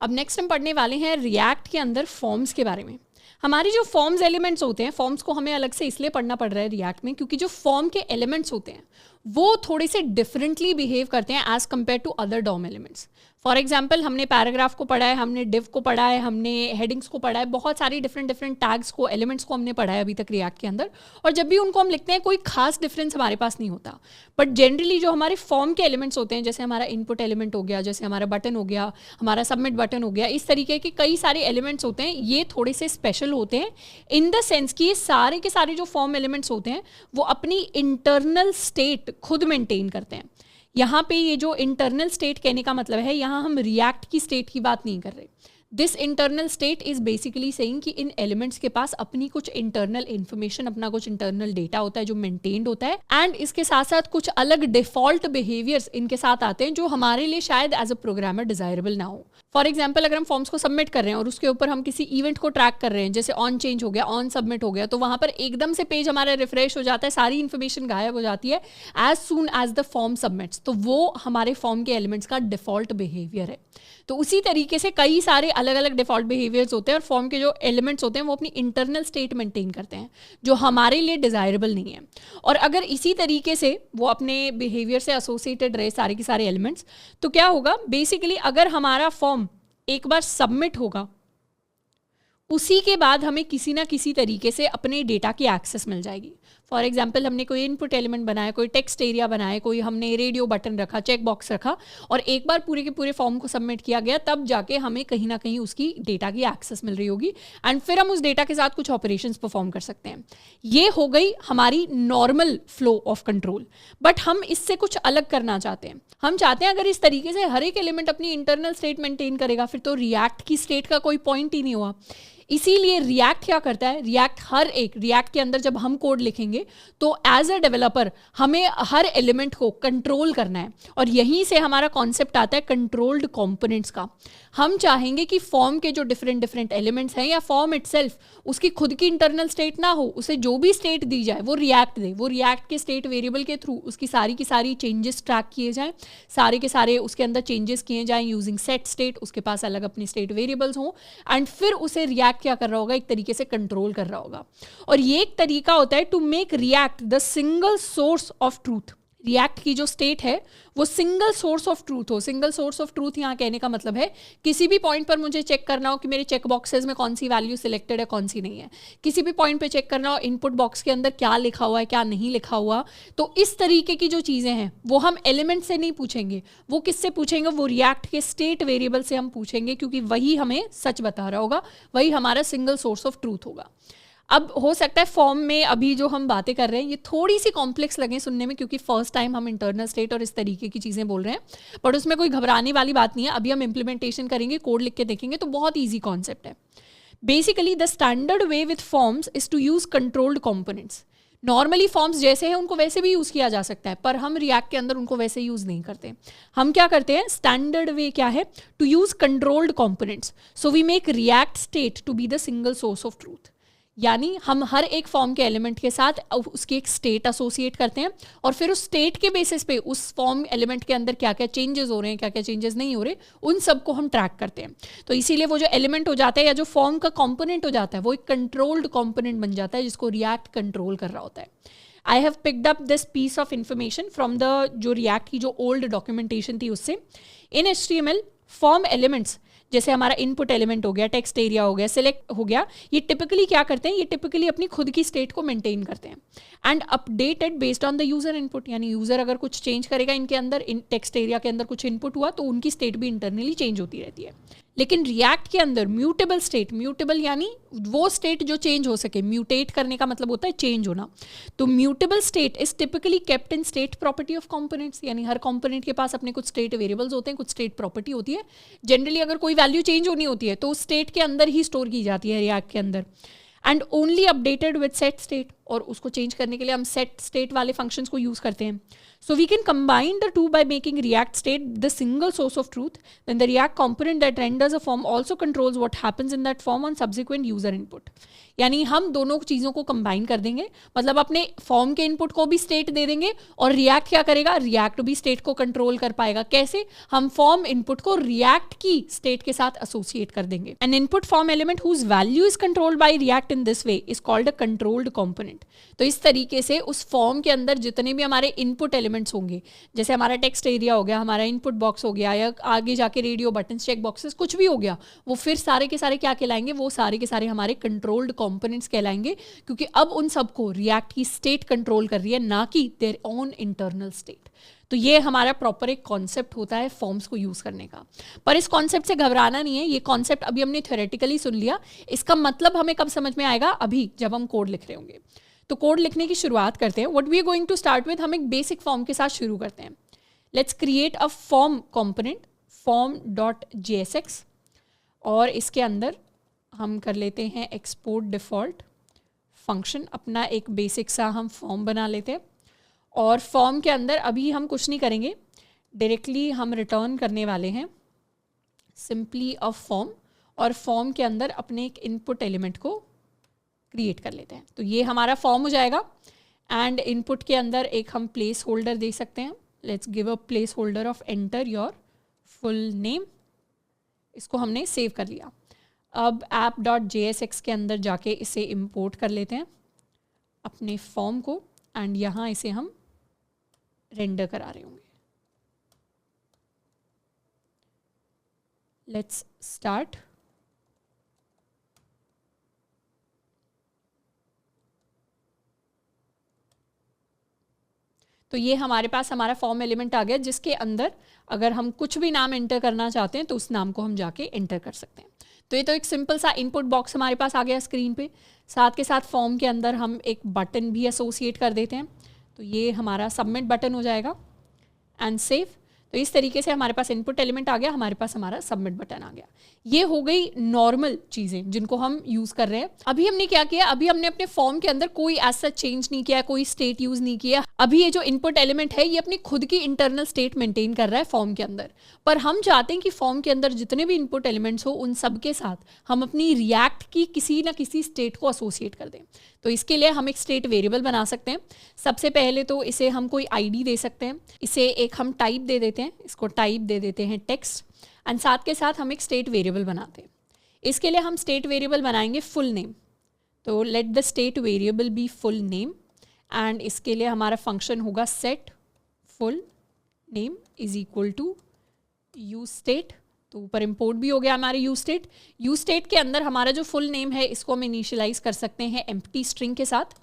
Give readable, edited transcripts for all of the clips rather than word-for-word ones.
अब नेक्स्ट हम पढ़ने वाले हैं रिएक्ट के अंदर फॉर्म्स के बारे में। हमारे जो फॉर्म्स एलिमेंट्स होते हैं, फॉर्म्स को हमें अलग से इसलिए पढ़ना पड़ रहा है रिएक्ट में क्योंकि जो फॉर्म के एलिमेंट्स होते हैं वो थोड़े से डिफरेंटली बिहेव करते हैं as compare to other DOM elements. For example हमने पैराग्राफ को पढ़ा है, हमने डिव को पढ़ा है, हमने हेडिंग्स को पढ़ा है, बहुत सारी डिफरेंट टैग्स को, एलिमेंट्स को हमने पढ़ा है अभी तक रिएक्ट के अंदर। और जब भी उनको हम लिखते हैं कोई खास डिफरेंस हमारे पास नहीं होता, बट जनरली जो हमारे फॉर्म के एलिमेंट्स होते हैं, जैसे हमारा इनपुट एलिमेंट हो गया, जैसे हमारा बटन हो गया, हमारा सबमिट बटन हो गया, इस तरीके के कई सारे एलिमेंट्स होते हैं, ये थोड़े से स्पेशल होते हैं इन द सेंस कि ये सारे के सारे जो फॉर्म एलिमेंट्स होते हैं वो अपनी इंटरनल स्टेट खुद मेंटेन करते हैं। यहाँ पे ये जो इंटरनल स्टेट कहने का मतलब है, यहाँ हम रिएक्ट की स्टेट की बात नहीं कर रहे। This internal state is basically saying कि इन एलिमेंट्स के पास अपनी कुछ इंटरनल इन्फॉर्मेशन, अपना कुछ इंटरनल डेटा होता है जो मेंटेन्ड होता है, एंड इसके साथ साथ कुछ अलग डिफॉल्ट बिहेवियर्स इनके साथ आते हैं जो हमारे लिए शायद एज अ प्रोग्रामर डिजायरेबल ना हो। फॉर एग्जाम्पल अगर हम फॉर्म्स को सबमिट कर रहे हैं और उसके ऊपर हम किसी इवेंट को ट्रैक कर रहे हैं, जैसे ऑन चेंज हो गया, ऑन सबमिट हो गया, तो वहां पर एकदम से पेज हमारा रिफ्रेश हो जाता है, सारी इन्फॉर्मेशन गायब हो जाती है as soon as the form submits, तो वो हमारे फॉर्म के एलिमेंट्स का डिफॉल्ट बिहेवियर है। तो उसी तरीके से कई सारे अलग अलग डिफॉल्ट बिहेवियर्स होते हैं और फॉर्म के जो एलिमेंट्स होते हैं वो अपनी इंटरनल स्टेट मेंटेन करते हैं जो हमारे लिए डिजायरेबल नहीं है। और अगर इसी तरीके से वो अपने बिहेवियर से एसोसिएटेड रहे सारे के सारे एलिमेंट्स, तो क्या होगा, बेसिकली अगर हमारा फॉर्म एक बार सबमिट होगा उसी के बाद हमें किसी ना किसी तरीके से अपने डेटा की एक्सेस मिल जाएगी। फॉर एग्जाम्पल हमने कोई इनपुट एलिमेंट बनाया, कोई टेक्स्ट एरिया बनाया, कोई हमने रेडियो बटन रखा, चेक बॉक्स रखा, और एक बार पूरे के पूरे फॉर्म को सबमिट किया गया, तब जाके हमें कहीं ना कहीं उसकी डेटा की एक्सेस मिल रही होगी एंड फिर हम उस डेटा के साथ कुछ ऑपरेशंस परफॉर्म कर सकते हैं। ये हो गई हमारी normal flow of control. But हम इससे कुछ अलग करना चाहते हैं। हम चाहते हैं अगर इस तरीके से हर एक एलिमेंट अपनी इंटरनल स्टेट मेंटेन करेगा फिर तो रिएक्ट की स्टेट का कोई पॉइंट ही नहीं हुआ। इसीलिए रिएक्ट क्या करता है, रिएक्ट के अंदर जब हम कोड लिखेंगे तो एज अ डेवलपर हमें हर एलिमेंट को कंट्रोल करना है, और यहीं से हमारा कॉन्सेप्ट आता है कंट्रोल्ड कंपोनेंट्स का। हम चाहेंगे कि फॉर्म के जो डिफरेंट एलिमेंट्स हैं या फॉर्म इटसेल्फ उसकी खुद की इंटरनल स्टेट ना हो, उसे जो भी स्टेट दी जाए वो रिएक्ट दे, वो रिएक्ट के स्टेट वेरिएबल के थ्रू उसकी सारी की सारी चेंजेस ट्रैक किए जाएं, सारे के सारे उसके अंदर चेंजेस किए जाएं यूजिंग सेट स्टेट, उसके पास अलग अपनी स्टेट वेरिएबल्स हों, एंड फिर उसे रिएक्ट क्या कर रहा होगा, एक तरीके से कंट्रोल कर रहा होगा। और ये एक तरीका होता है to make React the single source of truth. React की जो स्टेट है वो सिंगल सोर्स ऑफ ट्रूथ हो। सिंगल सोर्स ऑफ ट्रूथ यहाँ कहने का मतलब है किसी भी पॉइंट पर मुझे चेक करना हो कि मेरे चेक बॉक्सेस में कौन सी वैल्यू सिलेक्टेड है, कौन सी नहीं है, किसी भी पॉइंट पे चेक करना हो इनपुट बॉक्स के अंदर क्या लिखा हुआ है, क्या नहीं लिखा हुआ, तो इस तरीके की जो चीज़ें हैं वो हम एलिमेंट से नहीं पूछेंगे, वो किससे पूछेंगे, वो रिएक्ट के स्टेट वेरिएबल से हम पूछेंगे, क्योंकि वही हमें सच बता रहा होगा, वही हमारा सिंगल सोर्स ऑफ ट्रूथ होगा। अब हो सकता है फॉर्म में अभी जो हम बातें कर रहे हैं ये थोड़ी सी कॉम्प्लेक्स लगें सुनने में, क्योंकि फर्स्ट टाइम हम इंटरनल स्टेट और इस तरीके की चीज़ें बोल रहे हैं, बट उसमें कोई घबराने वाली बात नहीं है। अभी हम इम्प्लीमेंटेशन करेंगे, कोड लिख के देखेंगे, तो बहुत ईजी कॉन्सेप्ट है। Basically the standard way with forms is to use controlled components. Normally forms जैसे हैं उनको वैसे भी यूज़ किया जा सकता है, पर हम रिएक्ट के अंदर उनको वैसे यूज़ नहीं करते। हम क्या करते हैं, स्टैंडर्ड वे क्या है, to use controlled components, so we make React state to be the single source of truth. यानी हम हर एक फॉर्म के एलिमेंट के साथ उसकी एक स्टेट एसोसिएट करते हैं और फिर उस स्टेट के बेसिस पे उस फॉर्म एलिमेंट के अंदर क्या क्या चेंजेस हो रहे हैं, क्या क्या चेंजेस नहीं हो रहे, उन सबको हम ट्रैक करते हैं। तो इसीलिए वो जो एलिमेंट हो जाता है या जो फॉर्म का कॉम्पोनेंट हो जाता है वो एक कंट्रोल्ड कॉम्पोनेंट बन जाता है जिसको रिएक्ट कंट्रोल कर रहा होता है। I have picked up this piece of information from the जो रिएक्ट की जो ओल्ड डॉक्यूमेंटेशन थी उससे। इन HTML फॉर्म एलिमेंट्स जैसे हमारा इनपुट एलिमेंट हो गया, टेक्स्ट एरिया हो गया, सिलेक्ट हो गया, ये टिपिकली क्या करते हैं, ये टिपिकली अपनी खुद की स्टेट को मेंटेन करते हैं and updated based on the user input. यानी यूजर अगर कुछ चेंज करेगा इनके अंदर, इन टेक्स्ट एरिया के अंदर कुछ इनपुट हुआ तो उनकी स्टेट भी इंटरनली चेंज होती रहती है। लेकिन रिएक्ट के अंदर म्यूटेबल स्टेट, म्यूटेबल यानी वो स्टेट जो चेंज हो सके, म्यूटेट करने का मतलब होता है चेंज होना, तो mutable state is typically kept in state property of components. यानी हर कंपोनेंट के पास अपने कुछ स्टेट वेरिएबल्स होते हैं, कुछ स्टेट प्रॉपर्टी होती है। जनरली अगर कोई वैल्यू चेंज होनी होती है तो उस स्टेट के अंदर ही स्टोर की जाती है रिएक्ट के अंदर, and only updated with set state. और उसको चेंज करने के लिए हम सेट स्टेट वाले फंक्शंस को यूज़ करते हैं. So we can combine the two by making React state the single source of truth. Then the React component that renders a form also controls what happens in that form on subsequent user input. यानी हम दोनों चीज़ों को combine कर देंगे, मतलब अपने form के इनपुट को भी स्टेट दे देंगे और रिएक्ट क्या करेगा, रिएक्ट भी स्टेट को कंट्रोल कर पाएगा. कैसे? हम फॉर्म इनपुट को रिएक्ट की स्टेट के साथ एसोसिएट कर देंगे. An input form element whose value is controlled by React in this way is called a controlled component. तो इस तरीके से उस फॉर्म के अंदर जितने भी हमारे इनपुट एलिमेंट्स होंगे, जैसे हमारा टेक्स्ट एरिया हो गया, हमारा इनपुट बॉक्स हो गया, या आगे जाके रेडियो बटन, चेक बॉक्सेस, कुछ भी हो गया, वो फिर सारे के सारे क्या कहलाएंगे, वो सारे के सारे हमारे कंट्रोल्ड कंपोनेंट्स कहलाएंगे, क्योंकि अब उन सबको रिएक्ट की स्टेट कंट्रोल कर रही है, ना कि देयर ओन इंटरनल स्टेट. तो ये हमारा प्रॉपर एक कॉन्सेप्ट होता है फॉर्म्स को यूज़ करने का. पर इस कॉन्सेप्ट से घबराना नहीं है, ये कॉन्सेप्ट अभी हमने थ्योरेटिकली सुन लिया, इसका मतलब हमें कब समझ में आएगा, अभी जब हम कोड लिख रहे होंगे. तो कोड लिखने की शुरुआत करते हैं. What we are going to start with, हम एक बेसिक फॉर्म के साथ शुरू करते हैं. Let's create a form component form.jsx और इसके अंदर हम कर लेते हैं एक्सपोर्ट डिफ़ॉल्ट फंक्शन. अपना एक बेसिक सा हम फॉर्म बना लेते हैं और फॉर्म के अंदर अभी हम कुछ नहीं करेंगे, डायरेक्टली हम रिटर्न करने वाले हैं सिंपली अ फॉर्म, और फॉर्म के अंदर अपने एक इनपुट एलिमेंट को क्रिएट कर लेते हैं. तो ये हमारा फॉर्म हो जाएगा एंड इनपुट के अंदर एक हम प्लेस होल्डर दे सकते हैं. Let's give a place holder of enter your full name. इसको हमने सेव कर लिया. अब app.jsx के अंदर जाके इसे इंपोर्ट कर लेते हैं अपने फॉर्म को एंड यहाँ इसे हम रेंडर करा रहे होंगे. Let's start. तो ये हमारे पास हमारा फॉर्म एलिमेंट आ गया, जिसके अंदर अगर हम कुछ भी नाम एंटर करना चाहते हैं तो उस नाम को हम जाके एंटर कर सकते हैं. तो ये तो एक सिंपल सा इनपुट बॉक्स हमारे पास आ गया स्क्रीन पे. साथ के साथ फॉर्म के अंदर हम एक बटन भी एसोसिएट कर देते हैं. तो ये हमारा सबमिट बटन हो जाएगा एंड सेव. तो इस तरीके से हमारे पास इनपुट एलिमेंट आ गया, हमारे पास हमारा सबमिट बटन आ गया. ये हो गई नॉर्मल चीज़ें जिनको हम यूज़ कर रहे हैं. अभी हमने क्या किया, अभी हमने अपने फॉर्म के अंदर कोई ऐसा चेंज नहीं किया, कोई स्टेट यूज़ नहीं किया. अभी ये जो इनपुट एलिमेंट है ये अपनी खुद की इंटरनल स्टेट मेंटेन कर रहा है फॉर्म के अंदर. पर हम चाहते हैं कि फॉर्म के अंदर जितने भी इनपुट एलिमेंट्स हो उन सब के साथ हम अपनी रिएक्ट की किसी ना किसी स्टेट को एसोसिएट कर दें. तो इसके लिए हम एक स्टेट वेरिएबल बना सकते हैं. सबसे पहले तो इसे हम कोई आईडी दे सकते हैं. इसे एक हम टाइप दे देते हैं, इसको टाइप दे देते हैं टेक्स्ट, एंड साथ के साथ हम एक स्टेट वेरिएबल बनाते हैं. इसके लिए हम स्टेट वेरिएबल बनाएंगे फुल नेम. तो let the state variable be full name and इसके लिए हमारा फंक्शन होगा set full name is equal to use state. तो ऊपर इंपोर्ट भी हो गया हमारे यूज स्टेट. यूज स्टेट के अंदर हमारा जो फुल नेम है इसको हम इनिशियलाइज कर सकते हैं एम्प्टी स्ट्रिंग के साथ.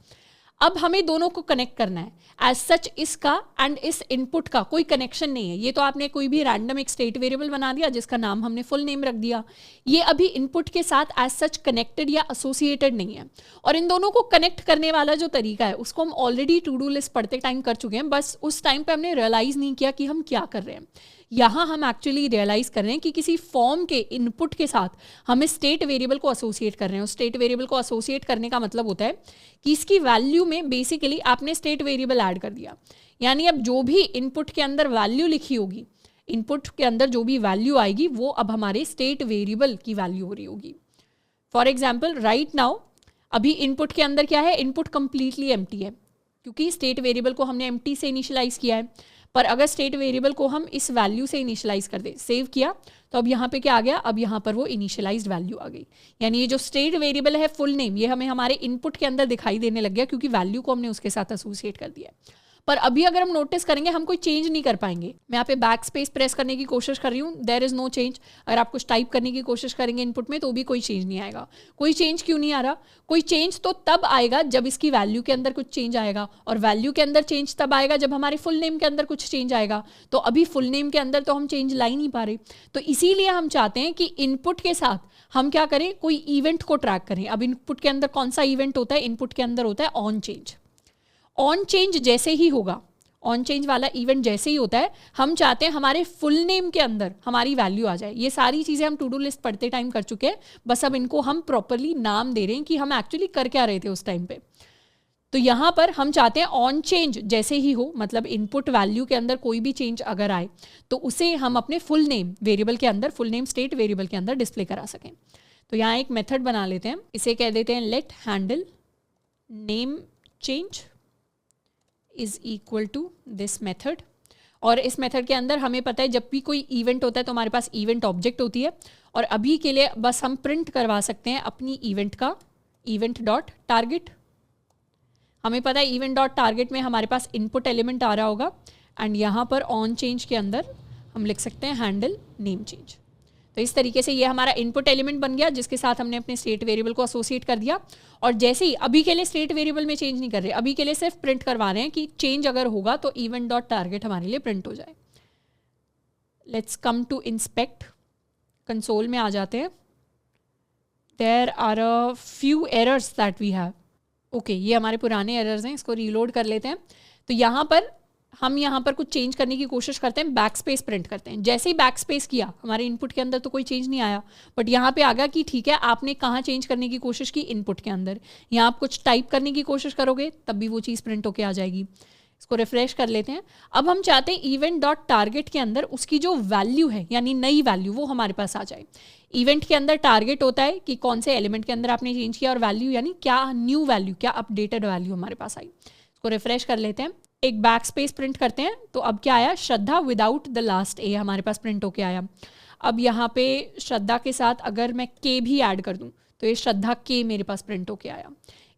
अब हमें दोनों को कनेक्ट करना है. एज सच इसका एंड इस इनपुट का कोई कनेक्शन नहीं है. ये तो आपने कोई भी रैंडम एक स्टेट वेरिएबल बना दिया जिसका नाम हमने फुल नेम रख दिया. ये अभी इनपुट के साथ एज सच कनेक्टेड या एसोसिएटेड नहीं है. और इन दोनों को कनेक्ट करने वाला जो तरीका है उसको हम ऑलरेडी टू डू लिस्ट पढ़ते टाइम कर चुके हैं. बस उस टाइम पे हमने रियलाइज़ नहीं किया कि हम क्या कर रहे हैं. यहाँ हम एक्चुअली रियलाइज़ कर रहे हैं कि किसी फॉर्म के इनपुट के साथ हम स्टेट वेरिएबल को एसोसिएट कर रहे हैं. स्टेट वेरिएबल को एसोसिएट करने का मतलब होता है कि इसकी वैल्यू में बेसिकली आपने स्टेट वेरिएबल ऐड कर दिया. यानी अब जो भी इनपुट के अंदर वैल्यू लिखी होगी, इनपुट के अंदर जो भी वैल्यू आएगी वो अब हमारे स्टेट वेरिएबल की वैल्यू हो रही होगी. फॉर एग्जाम्पल राइट नाउ अभी इनपुट के अंदर क्या है, इनपुट कंप्लीटली एम्प्टी है क्योंकि स्टेट वेरिएबल को हमने एम्प्टी से इनिशियलाइज किया है. पर अगर स्टेट वेरिएबल को हम इस वैल्यू से इनिशियलाइज कर दें, सेव किया, तो अब यहाँ पे क्या आ गया, अब यहाँ पर वो इनिशियलाइज्ड वैल्यू आ गई. यानी ये जो स्टेट वेरिएबल है फुल नेम, ये हमें हमारे इनपुट के अंदर दिखाई देने लग गया क्योंकि वैल्यू को हमने उसके साथ एसोसिएट कर दिया. पर अभी अगर हम नोटिस करेंगे हम कोई चेंज नहीं कर पाएंगे. मैं यहाँ पे बैक स्पेस प्रेस करने की कोशिश कर रही हूँ, देयर इज़ नो चेंज. अगर आप कुछ टाइप करने की कोशिश करेंगे इनपुट में तो भी कोई चेंज नहीं आएगा. कोई चेंज क्यों नहीं आ रहा? कोई चेंज तो तब आएगा जब इसकी वैल्यू के अंदर कुछ चेंज आएगा, और वैल्यू के अंदर चेंज तब आएगा जब हमारे फुल नेम के अंदर कुछ चेंज आएगा. तो अभी फुल नेम के अंदर तो हम चेंज ला ही नहीं पा रहे. तो इसीलिए हम चाहते हैं कि इनपुट के साथ हम क्या करें, कोई इवेंट को ट्रैक करें. अब इनपुट के अंदर कौन सा इवेंट होता है, इनपुट के अंदर होता है ऑन चेंज. ऑन चेंज जैसे ही होगा, ऑन चेंज वाला इवेंट जैसे ही होता है, हम चाहते हैं हमारे फुल नेम के अंदर हमारी वैल्यू आ जाए. ये सारी चीज़ें हम टू डू लिस्ट पढ़ते टाइम कर चुके हैं, बस अब इनको हम प्रॉपरली नाम दे रहे हैं कि हम एक्चुअली कर क्या रहे थे उस टाइम पे. तो यहाँ पर हम चाहते हैं ऑन चेंज जैसे ही हो, मतलब इनपुट वैल्यू के अंदर कोई भी चेंज अगर आए तो उसे हम अपने फुल नेम वेरिएबल के अंदर, फुल नेम स्टेट वेरिएबल के अंदर डिस्प्ले करा सकें। तो यहाँ एक मेथड बना लेते हैं, इसे कह देते हैं let handle name change is equal to this method. और इस मेथड के अंदर हमें पता है जब भी कोई इवेंट होता है तो हमारे पास इवेंट ऑब्जेक्ट होती है, और अभी के लिए बस हम प्रिंट करवा सकते हैं अपनी इवेंट का इवेंट डॉट टारगेट। हमें पता है इवेंट डॉट टारगेट में हमारे पास इनपुट एलिमेंट आ रहा होगा, एंड यहाँ पर ऑन चेंज के अंदर हम लिख सकते हैं हैंडल नेम चेंज। तो इस तरीके से ये हमारा इनपुट एलिमेंट बन गया जिसके साथ हमने अपने स्टेट वेरिएबल को एसोसिएट कर दिया। और जैसे ही अभी के लिए स्टेट वेरिएबल में चेंज नहीं कर रहे, अभी के लिए सिर्फ प्रिंट करवा रहे हैं कि चेंज अगर होगा तो इवेंट डॉट टारगेट हमारे लिए प्रिंट हो जाए। Let's come to inspect, console में आ जाते हैं। There are a few errors that we have. Okay, ये हमारे पुराने एरर्स हैं, इसको रीलोड कर लेते हैं। तो यहाँ पर हम यहाँ पर कुछ चेंज करने की कोशिश करते हैं, बैक स्पेस प्रिंट करते हैं। जैसे ही बैक स्पेस किया हमारे इनपुट के अंदर तो कोई चेंज नहीं आया, बट यहाँ पे आ गया कि ठीक है आपने कहाँ चेंज करने की कोशिश की, इनपुट के अंदर। यहाँ आप कुछ टाइप करने की कोशिश करोगे तब भी वो चीज़ प्रिंट होके आ जाएगी। इसको रिफ्रेश कर लेते हैं। अब हम चाहते हैं इवेंट डॉट टारगेट के अंदर उसकी जो वैल्यू है यानी नई वैल्यू वो हमारे पास आ जाए। इवेंट के अंदर टारगेट होता है कि कौन से एलिमेंट के अंदर आपने चेंज किया, और वैल्यू यानी क्या न्यू वैल्यू, क्या अपडेटेड वैल्यू हमारे पास आई। इसको रिफ्रेश कर लेते हैं, एक बैक स्पेस प्रिंट करते हैं। तो अब क्या आया, श्रद्धा विदाउट द लास्ट ए हमारे पास प्रिंट होके आया। अब यहाँ पे श्रद्धा के साथ अगर मैं के भी ऐड कर दूँ तो ये श्रद्धा के मेरे पास प्रिंट होके आया।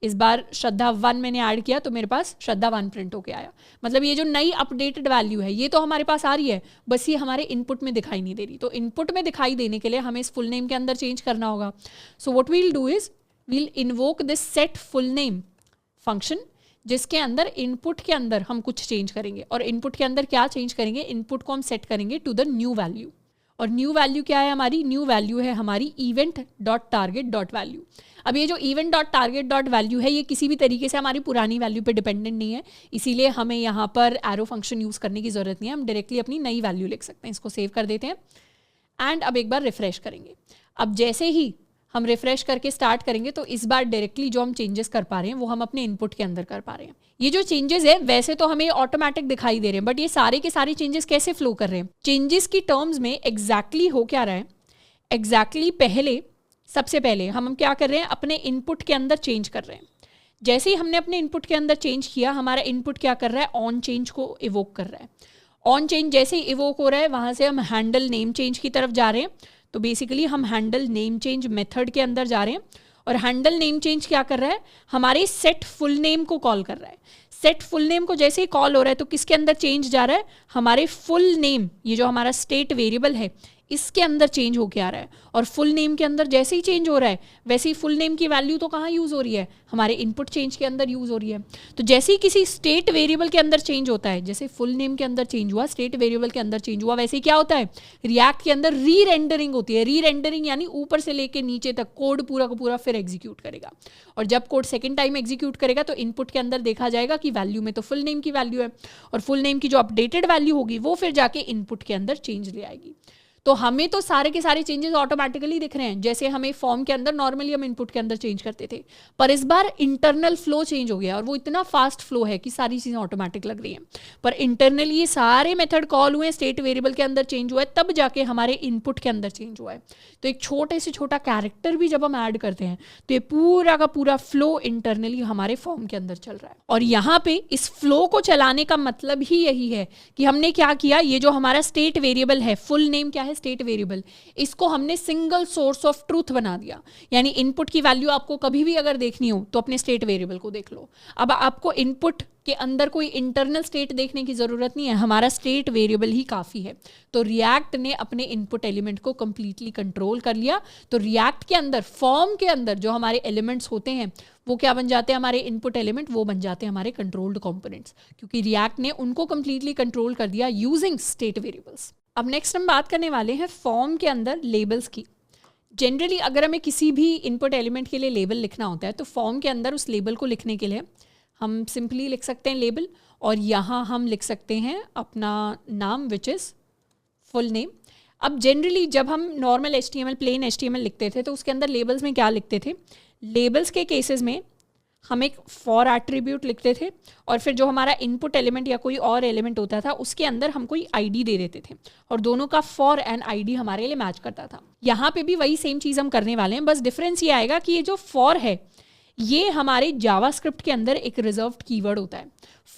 इस बार श्रद्धा 1 मैंने ऐड किया तो मेरे पास श्रद्धा 1 प्रिंट होके आया। मतलब ये जो नई अपडेटेड वैल्यू है ये तो हमारे पास आ रही है, बस ये हमारे इनपुट में दिखाई नहीं दे रही। तो इनपुट में दिखाई देने के लिए हमें इस फुल नेम के अंदर चेंज करना होगा। So what we'll do is we'll invoke this set full name function, जिसके अंदर इनपुट के अंदर हम कुछ चेंज करेंगे। और इनपुट के अंदर क्या चेंज करेंगे, इनपुट को हम सेट करेंगे टू द न्यू वैल्यू। और न्यू वैल्यू क्या है हमारी, न्यू वैल्यू है हमारी event dot target dot value. अब ये जो event dot target dot value है ये किसी भी तरीके से हमारी पुरानी वैल्यू पे डिपेंडेंट नहीं है, इसीलिए हमें यहाँ पर एरो फंक्शन यूज़ करने की ज़रूरत नहीं है, हम डायरेक्टली अपनी नई वैल्यू लिख सकते हैं। इसको सेव कर देते हैं एंड अब एक बार रिफ्रेश करेंगे। अब जैसे ही हम रिफ्रेश करके स्टार्ट करेंगे तो इस बार डायरेक्टली जो हम चेंजेस कर पा रहे हैं वो हम अपने इनपुट के अंदर कर पा रहे हैं। ये जो चेंजेस है वैसे तो हमें ऑटोमेटिक दिखाई दे रहे हैं, बट ये सारे के सारे चेंजेस कैसे फ्लो कर रहे हैं, चेंजेस की टर्म्स में एग्जैक्टली हो क्या रहा है। एग्जैक्टली पहले सबसे पहले हम क्या कर रहे हैं, अपने इनपुट के अंदर चेंज कर रहे हैं। जैसे ही हमने अपने इनपुट के अंदर चेंज किया हमारा इनपुट क्या कर रहा है, ऑन चेंज को इवोक कर रहा है। ऑन चेंज जैसे ही इवोक हो रहा है वहाँ से हम हैंडल नेम चेंज की तरफ जा रहे हैं। तो बेसिकली हम हैंडल नेम चेंज मेथड के अंदर जा रहे हैं, और हैंडल नेम चेंज क्या कर रहा है, हमारे सेट फुल नेम को कॉल कर रहा है। सेट फुल नेम को जैसे ही कॉल हो रहा है तो किसके अंदर चेंज जा रहा है, हमारे फुल नेम, ये जो हमारा स्टेट वेरिएबल है इसके अंदर चेंज होके आ रहा है। और फुल नेम के अंदर जैसे ही चेंज हो रहा है वैसे ही फुल नेम की वैल्यू तो कहाँ यूज़ हो रही है, हमारे इनपुट चेंज के अंदर यूज़ हो रही है। तो जैसे ही किसी स्टेट वेरिएबल के अंदर चेंज होता है, जैसे फुल नेम के अंदर चेंज हुआ, स्टेट वेरिएबल के अंदर चेंज हुआ, वैसे ही क्या होता है, रिएक्ट के अंदर री रेंडरिंग होती है। री रेंडरिंग यानी ऊपर से लेके नीचे तक कोड पूरा का पूरा फिर एग्जीक्यूट करेगा। और जब कोड सेकेंड टाइम एग्जीक्यूट करेगा तो इनपुट के अंदर देखा जाएगा कि वैल्यू में तो फुल नेम की वैल्यू है, और फुल नेम की जो अपडेटेड वैल्यू होगी वो फिर जाके इनपुट के अंदर चेंज ले आएगी। तो हमें तो सारे के सारे चेंजेस ऑटोमेटिकली दिख रहे हैं, जैसे हमें फॉर्म के अंदर नॉर्मली हम इनपुट के अंदर चेंज करते थे, पर इस बार इंटरनल फ्लो चेंज हो गया और वो इतना फास्ट फ्लो है कि सारी चीज़ें ऑटोमेटिक लग रही हैं। पर इंटरनली ये सारे मेथड कॉल हुए, स्टेट वेरिएबल के अंदर चेंज हुआ है, तब जाके हमारे इनपुट के अंदर चेंज हुआ है। तो एक छोटे से छोटा कैरेक्टर भी जब हम ऐड करते हैं तो ये पूरा का पूरा फ्लो इंटरनली हमारे फॉर्म के अंदर चल रहा है। और यहाँ पे इस फ्लो को चलाने का मतलब ही यही है कि हमने क्या किया, ये जो हमारा स्टेट वेरिएबल है, फुल नेम क्या है, स्टेट वेरिएबल, इसको हमने सिंगल सोर्स ऑफ ट्रूथ बना दिया। यानी इनपुट की वैल्यू आपको कभी भी अगर देखनी हो तो अपने स्टेट वेरिएबल को देख लो। अब आपको इनपुट के अंदर कोई इंटरनल स्टेट देखने की जरूरत नहीं है, हमारा स्टेट वेरिएबल ही काफी है। तो रिएक्ट ने अपने इनपुट एलिमेंट को कंप्लीटली कंट्रोल कर लिया। तो रिएक्ट के अंदर, फॉर्म के अंदर जो हमारे एलिमेंट्स होते हैं वो क्या बन जाते हैं, हमारे इनपुट एलिमेंट वो बन जाते हैं हमारे कंट्रोल्ड कंपोनेंट्स, क्योंकि रिएक्ट ने उनको कंप्लीटली कंट्रोल कर दिया यूजिंग स्टेट वेरिएबल्स। अब नेक्स्ट हम बात करने वाले हैं फॉर्म के अंदर लेबल्स की। जनरली अगर हमें किसी भी इनपुट एलिमेंट के लिए लेबल लिखना होता है तो फॉर्म के अंदर उस लेबल को लिखने के लिए हम सिंपली लिख सकते हैं लेबल, और यहाँ हम लिख सकते हैं अपना नाम विच इज़ फुल नेम। अब जनरली जब हम नॉर्मल HTML, प्लेन HTML लिखते थे तो उसके अंदर लेबल्स में क्या लिखते थे, लेबल्स के केसेस में हम एक फॉर एट्रीब्यूट लिखते थे और फिर जो हमारा इनपुट एलिमेंट या कोई और एलिमेंट होता था उसके अंदर हम कोई आईडी दे देते थे और दोनों का फॉर एंड आईडी हमारे लिए मैच करता था। यहाँ पे भी वही सेम चीज़ हम करने वाले हैं, बस डिफरेंस ये आएगा कि ये जो फॉर है ये हमारे जावास्क्रिप्ट के अंदर एक रिजर्व्ड कीवर्ड होता है।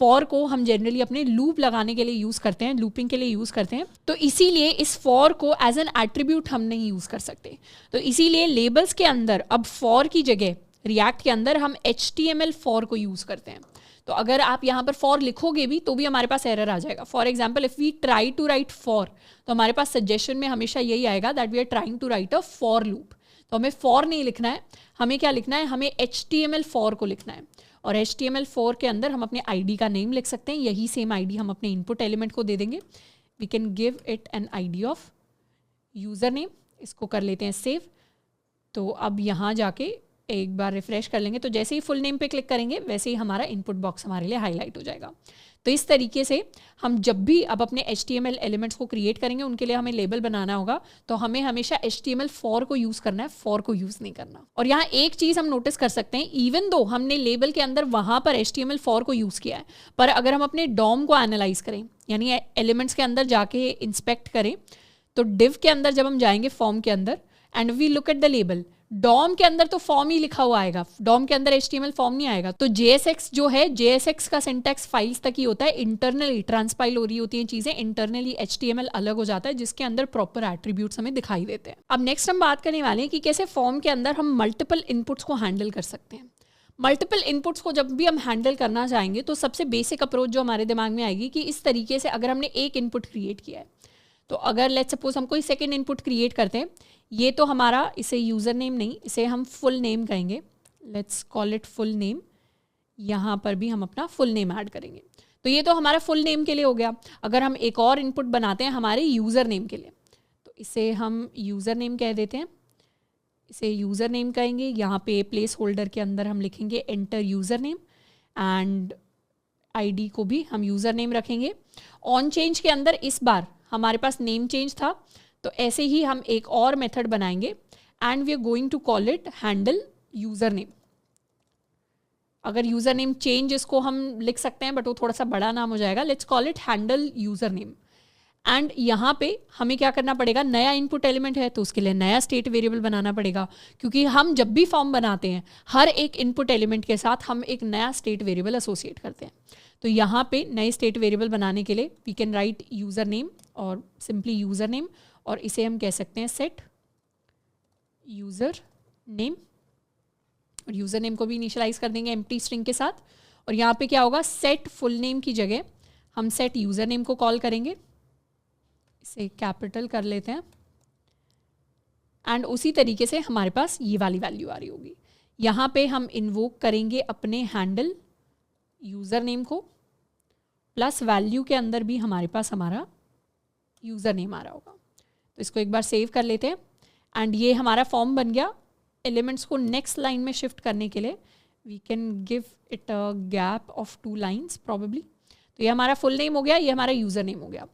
फॉर को हम जनरली अपने लूप लगाने के लिए यूज़ करते हैं, लूपिंग के लिए यूज़ करते हैं, तो इसीलिए इस फॉर को एज एन एट्रीब्यूट हम नहीं यूज़ कर सकते। तो इसीलिए लेबल्स के अंदर अब फॉर की जगह रिएक्ट के अंदर हम HTML फॉर को यूज़ करते हैं। तो अगर आप यहाँ पर फॉर लिखोगे भी तो भी हमारे पास एरर आ जाएगा। For example if we try to write for, तो हमारे पास सजेशन में हमेशा यही आएगा that we are trying to write a for loop. तो हमें फॉर नहीं लिखना है, हमें क्या लिखना है, हमें HTML फॉर को लिखना है। और HTML फॉर के अंदर हम अपने ID का नेम लिख सकते हैं, यही सेम ID हम अपने इनपुट एलिमेंट को दे देंगे। We can give it an ID of user name, इसको कर लेते हैं सेव। तो अब यहाँ जाके एक बार रिफ्रेश कर लेंगे तो जैसे ही फुल नेम पे क्लिक करेंगे वैसे ही हमारा इनपुट बॉक्स हमारे लिए हाईलाइट हो जाएगा। तो इस तरीके से हम जब भी अब अपने HTML एलिमेंट्स को क्रिएट करेंगे उनके लिए हमें लेबल बनाना होगा, तो हमें हमेशा HTML फॉर को यूज़ करना है, फॉर को यूज़ नहीं करना। और यहाँ एक चीज़ हम नोटिस कर सकते हैं, इवन दो हमने लेबल के अंदर वहाँ पर HTML फॉर को यूज़ किया है, पर अगर हम अपने डॉम को एनालाइज करें यानी एलिमेंट्स के अंदर जाके इंस्पेक्ट करें, तो डिव के अंदर जब हम जाएंगे फॉर्म के अंदर and we look at the label, DOM के अंदर तो फॉर्म ही लिखा हुआ आएगा, डॉम के अंदर HTML फॉर्म नहीं आएगा। तो JSX जो है, JSX का सिंटैक्स फाइल्स तक ही होता है, इंटरनली ट्रांसपाइल हो रही होती हैं चीज़ें, इंटरनली HTML अलग हो जाता है जिसके अंदर प्रॉपर एट्रीब्यूट्स हमें दिखाई देते हैं। अब नेक्स्ट हम बात करने वाले हैं कि कैसे फॉर्म के अंदर हम मल्टीपल इनपुट्स को हैंडल कर सकते हैं। मल्टीपल इनपुट्स को जब भी हम हैंडल करना चाहेंगे तो सबसे बेसिक अप्रोच जो हमारे दिमाग में आएगी कि इस तरीके से अगर हमने एक इनपुट क्रिएट किया है, तो अगर लेट्स सपोज हम कोई सेकेंड इनपुट क्रिएट करते हैं, ये तो हमारा, इसे यूज़र नेम नहीं, इसे हम फुल नेम कहेंगे, let's call it full name. यहाँ पर भी हम अपना फुल नेम ऐड करेंगे, तो ये तो हमारा फुल नेम के लिए हो गया। अगर हम एक और इनपुट बनाते हैं हमारे यूज़र नेम के लिए, तो इसे हम यूज़र नेम कह देते हैं, इसे यूज़र नेम कहेंगे। यहाँ पे प्लेस होल्डर के अंदर हम लिखेंगे enter user name and ID को भी हम यूज़र नेम रखेंगे। ऑन चेंज के अंदर इस बार हमारे पास नेम चेंज था, तो ऐसे ही हम एक और मेथड बनाएंगे and we are going to call it handle user name. अगर यूज़र नेम चेंज इसको हम लिख सकते हैं बट वो थोड़ा सा बड़ा नाम हो जाएगा, let's call it handle user name. And यहाँ पे हमें क्या करना पड़ेगा, नया इनपुट एलिमेंट है तो उसके लिए नया स्टेट वेरिएबल बनाना पड़ेगा, क्योंकि हम जब भी फॉर्म बनाते हैं हर एक इनपुट एलिमेंट के साथ हम एक नया स्टेट वेरिएबल एसोसिएट करते हैं। तो यहाँ पे नए स्टेट वेरिएबल बनाने के लिए we can write user name और सिंपली यूज़र नेम, और इसे हम कह सकते हैं सेट यूज़र नेम, और यूज़र नेम को भी इनिशियलाइज कर देंगे एम्प्टी स्ट्रिंग के साथ। और यहाँ पे क्या होगा, सेट फुल नेम की जगह हम सेट यूज़र नेम को कॉल करेंगे, इसे कैपिटल कर लेते हैं एंड उसी तरीके से हमारे पास ये वाली वैल्यू आ रही होगी। यहाँ पे हम इन्वोक करेंगे अपने हैंडल यूज़र नेम को, प्लस वैल्यू के अंदर भी हमारे पास हमारा यूज़र नेम आ रहा होगा। तो इसको एक बार सेव कर लेते हैं एंड ये हमारा फॉर्म बन गया। एलिमेंट्स को नेक्स्ट लाइन में शिफ्ट करने के लिए we can give it a gap of 2 lines probably. तो ये हमारा फुल नेम हो गया, ये हमारा यूज़र नेम हो गया।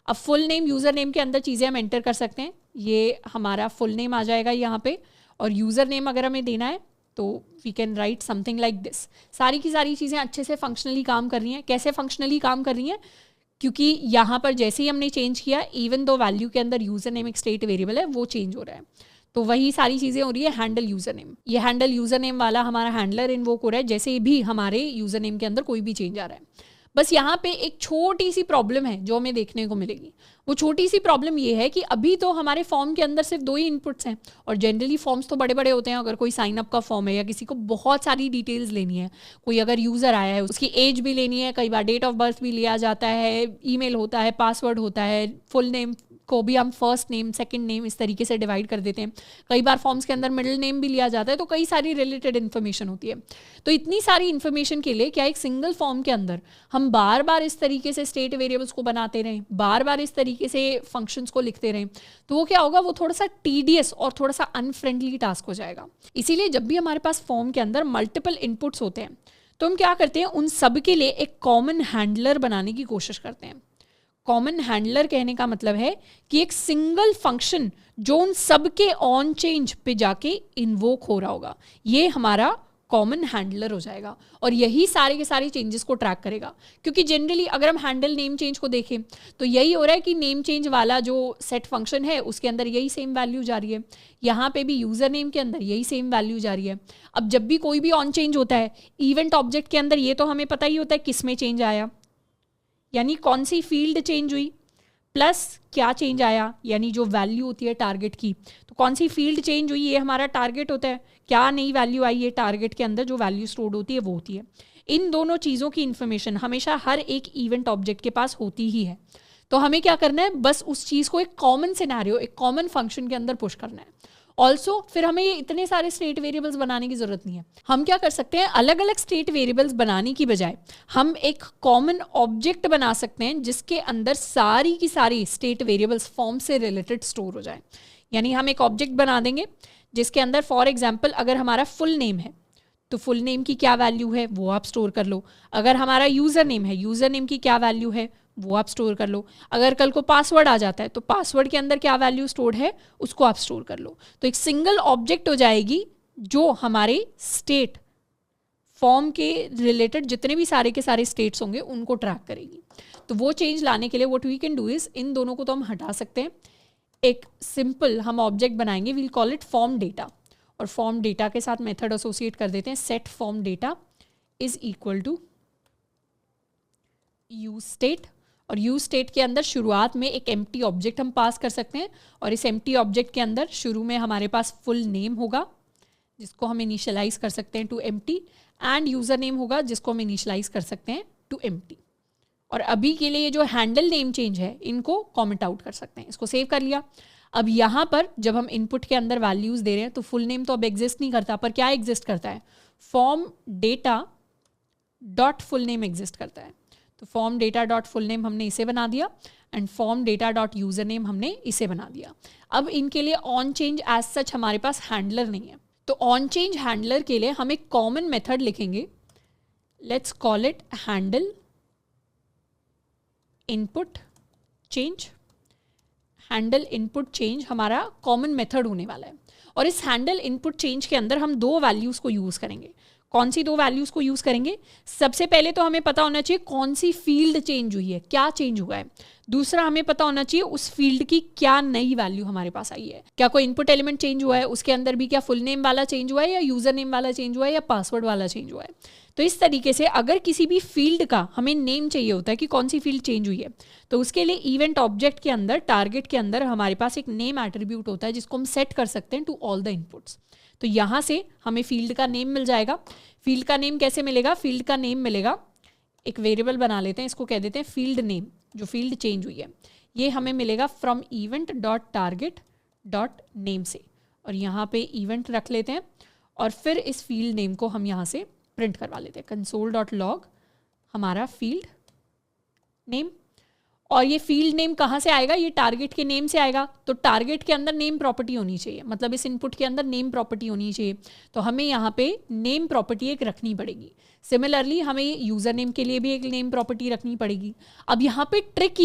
अब फुल नेम यूज़र नेम के अंदर चीज़ें हम एंटर कर सकते हैं, ये हमारा फुल नेम आ जाएगा यहाँ पे, और यूज़र नेम अगर हमें देना है तो we can write something like this. सारी की सारी चीज़ें अच्छे से फंक्शनली काम कर रही हैं। कैसे फंक्शनली काम कर रही हैं, क्योंकि यहाँ पर जैसे ही हमने चेंज किया, इवन दो वैल्यू के अंदर यूज़र नेम एक स्टेट वेरिएबल है वो चेंज हो रहा है, तो वही सारी चीज़ें हो रही है हैंडल यूज़र नेम। ये हैंडल यूज़र नेम वाला हमारा हैंडलर इन्वोक हो रहा है जैसे भी हमारे यूज़र नेम के अंदर कोई भी चेंज आ रहा है। बस यहाँ पे एक छोटी सी प्रॉब्लम है जो हमें देखने को मिलेगी। वो छोटी सी प्रॉब्लम ये है कि अभी तो हमारे फॉर्म के अंदर सिर्फ 2 ही इनपुट्स हैं, और जनरली फॉर्म्स तो बड़े बड़े होते हैं। अगर कोई साइन अप का फॉर्म है या किसी को बहुत सारी डिटेल्स लेनी है, कोई अगर यूज़र आया है उसकी एज भी लेनी है, कई बार डेट ऑफ बर्थ भी लिया जाता है, ईमेल होता है, पासवर्ड होता है, फुल नेम को भी हम फर्स्ट नेम सेकंड नेम इस तरीके से डिवाइड कर देते हैं। कई बार फॉर्म्स के अंदर मिडिल नेम भी लिया जाता है, तो कई सारी रिलेटेड इन्फॉर्मेशन होती है। तो इतनी सारी इन्फॉर्मेशन के लिए क्या एक सिंगल फॉर्म के अंदर हम बार बार इस तरीके से स्टेट वेरिएबल्स को बनाते रहें, बार बार इस तरीके से फंक्शंस को लिखते रहें, तो वो क्या होगा, वो थोड़ा सा टीडियस और थोड़ा सा अनफ्रेंडली टास्क हो जाएगा। इसीलिए जब भी हमारे पास फॉर्म के अंदर मल्टीपल इनपुट्स होते हैं तो हम क्या करते हैं, उन सब के लिए एक कॉमन हैंडलर बनाने की कोशिश करते हैं। कॉमन हैंडलर कहने का मतलब है कि एक सिंगल फंक्शन जो उन सब के ऑन चेंज पे जाके इन्वोक हो रहा होगा, ये हमारा कॉमन हैंडलर हो जाएगा और यही सारे के सारे चेंजेस को ट्रैक करेगा। क्योंकि जनरली अगर हम हैंडल नेम चेंज को देखें तो यही हो रहा है कि नेम चेंज वाला जो सेट फंक्शन है उसके अंदर यही सेम वैल्यू जा रही है, यहाँ पे भी यूज़र नेम के अंदर यही सेम वैल्यू जा रही है। अब जब भी कोई भी ऑन चेंज होता है इवेंट ऑब्जेक्ट के अंदर, ये तो हमें पता ही होता है किस में चेंज आया, यानी कौन सी फील्ड चेंज हुई, प्लस क्या चेंज आया यानी जो वैल्यू होती है टारगेट की, तो कौन सी फील्ड चेंज हुई ये हमारा टारगेट होता है, क्या नई वैल्यू आई है टारगेट के अंदर जो वैल्यू स्टोर्ड होती है वो होती है। इन दोनों चीज़ों की इन्फॉर्मेशन हमेशा हर एक इवेंट ऑब्जेक्ट के पास होती ही है। तो हमें क्या करना है, बस उस चीज़ को एक कॉमन सिनेरियो, एक कॉमन फंक्शन के अंदर पुश करना है। ऑल्सो फिर हमें ये इतने सारे स्टेट वेरिएबल्स बनाने की ज़रूरत नहीं है। हम क्या कर सकते हैं, अलग अलग स्टेट वेरिएबल्स बनाने की बजाय हम एक कॉमन ऑब्जेक्ट बना सकते हैं जिसके अंदर सारी की सारी स्टेट वेरिएबल्स फॉर्म से रिलेटेड स्टोर हो जाए। यानी हम एक ऑब्जेक्ट बना देंगे जिसके अंदर फॉर एग्जाम्पल अगर हमारा फुल नेम है तो फुल नेम की क्या वैल्यू है वो आप स्टोर कर लो, अगर हमारा यूज़र नेम है यूज़र नेम की क्या वैल्यू है वो आप स्टोर कर लो, अगर कल को पासवर्ड आ जाता है तो पासवर्ड के अंदर क्या वैल्यू स्टोर्ड है उसको आप स्टोर कर लो। तो एक सिंगल ऑब्जेक्ट हो जाएगी जो हमारे स्टेट फॉर्म के रिलेटेड जितने भी सारे के सारे स्टेट्स होंगे उनको ट्रैक करेगी। तो वो चेंज लाने के लिए what we can do is, इन दोनों को तो हम हटा सकते हैं, एक सिंपल हम ऑब्जेक्ट बनाएंगे, we'll call it form data, और फॉर्म डेटा के साथ मेथड एसोसिएट कर देते हैं set form data is equal to use state, और यूज स्टेट के अंदर शुरुआत में एक एम्प्टी ऑब्जेक्ट हम पास कर सकते हैं और इस एम्प्टी ऑब्जेक्ट के अंदर शुरू में हमारे पास फुल नेम होगा जिसको हम इनिशियलाइज कर सकते हैं to empty, and user name होगा जिसको हम इनिशियलाइज कर सकते हैं टू एम्प्टी। और अभी के लिए जो हैंडल नेम चेंज है इनको कमेंट आउट कर सकते हैं। इसको सेव कर लिया। अब यहाँ पर जब हम इनपुट के अंदर वैल्यूज़ दे रहे हैं तो फुल नेम तो अब एग्जिस्ट नहीं करता, पर क्या एग्जिस्ट करता है, form data dot full name exist करता है। तो form data dot full name हमने इसे बना दिया and form data dot user name हमने इसे बना दिया। अब इनके लिए ऑन चेंज एज सच हमारे पास हैंडलर नहीं है, तो ऑन चेंज हैंडलर के लिए हम एक कॉमन मेथड लिखेंगे, let's call it handle input change. Handle input change हमारा कॉमन मेथड होने वाला है और इस हैंडल इनपुट चेंज के अंदर हम दो वैल्यूज़ को यूज़ करेंगे। कौन सी दो वैल्यूज़ को यूज़ करेंगे, सबसे पहले तो हमें पता होना चाहिए कौन सी फील्ड चेंज हुई है, क्या चेंज हुआ है। दूसरा हमें पता होना चाहिए उस फील्ड की क्या नई वैल्यू हमारे पास आई है, क्या कोई इनपुट एलिमेंट चेंज हुआ है, उसके अंदर भी क्या फुल नेम वाला चेंज हुआ है या यूज़र नेम वाला चेंज हुआ है या पासवर्ड वाला चेंज हुआ है। तो इस तरीके से अगर किसी भी फील्ड का हमें नेम चाहिए होता है कि कौन सी फील्ड चेंज हुई है, तो उसके लिए इवेंट ऑब्जेक्ट के अंदर टारगेट के अंदर हमारे पास एक नेम एट्रीब्यूट होता है जिसको हम सेट कर सकते हैं टू ऑल द इनपुट्स। तो यहाँ से हमें फील्ड का नेम मिल जाएगा। फील्ड का नेम कैसे मिलेगा, फील्ड का नेम मिलेगा, एक वेरिएबल बना लेते हैं, इसको कह देते हैं फील्ड नेम, जो फील्ड चेंज हुई है ये हमें मिलेगा from event dot target dot name से, और यहाँ पे इवेंट रख लेते हैं और फिर इस फील्ड नेम को हम यहाँ से प्रिंट करवा लेते हैं कंसोल डॉट लॉग हमारा फील्ड नेम। और ये फील्ड नेम कहाँ से आएगा, ये टारगेट के नेम से आएगा। तो टारगेट के अंदर नेम प्रॉपर्टी होनी चाहिए, मतलब इस इनपुट के अंदर नेम प्रॉपर्टी होनी चाहिए, तो हमें यहाँ पे नेम प्रॉपर्टी एक रखनी पड़ेगी। सिमिलरली हमें यूज़र नेम के लिए भी एक नेम प्रॉपर्टी रखनी पड़ेगी। अब यहाँ पे ट्रिक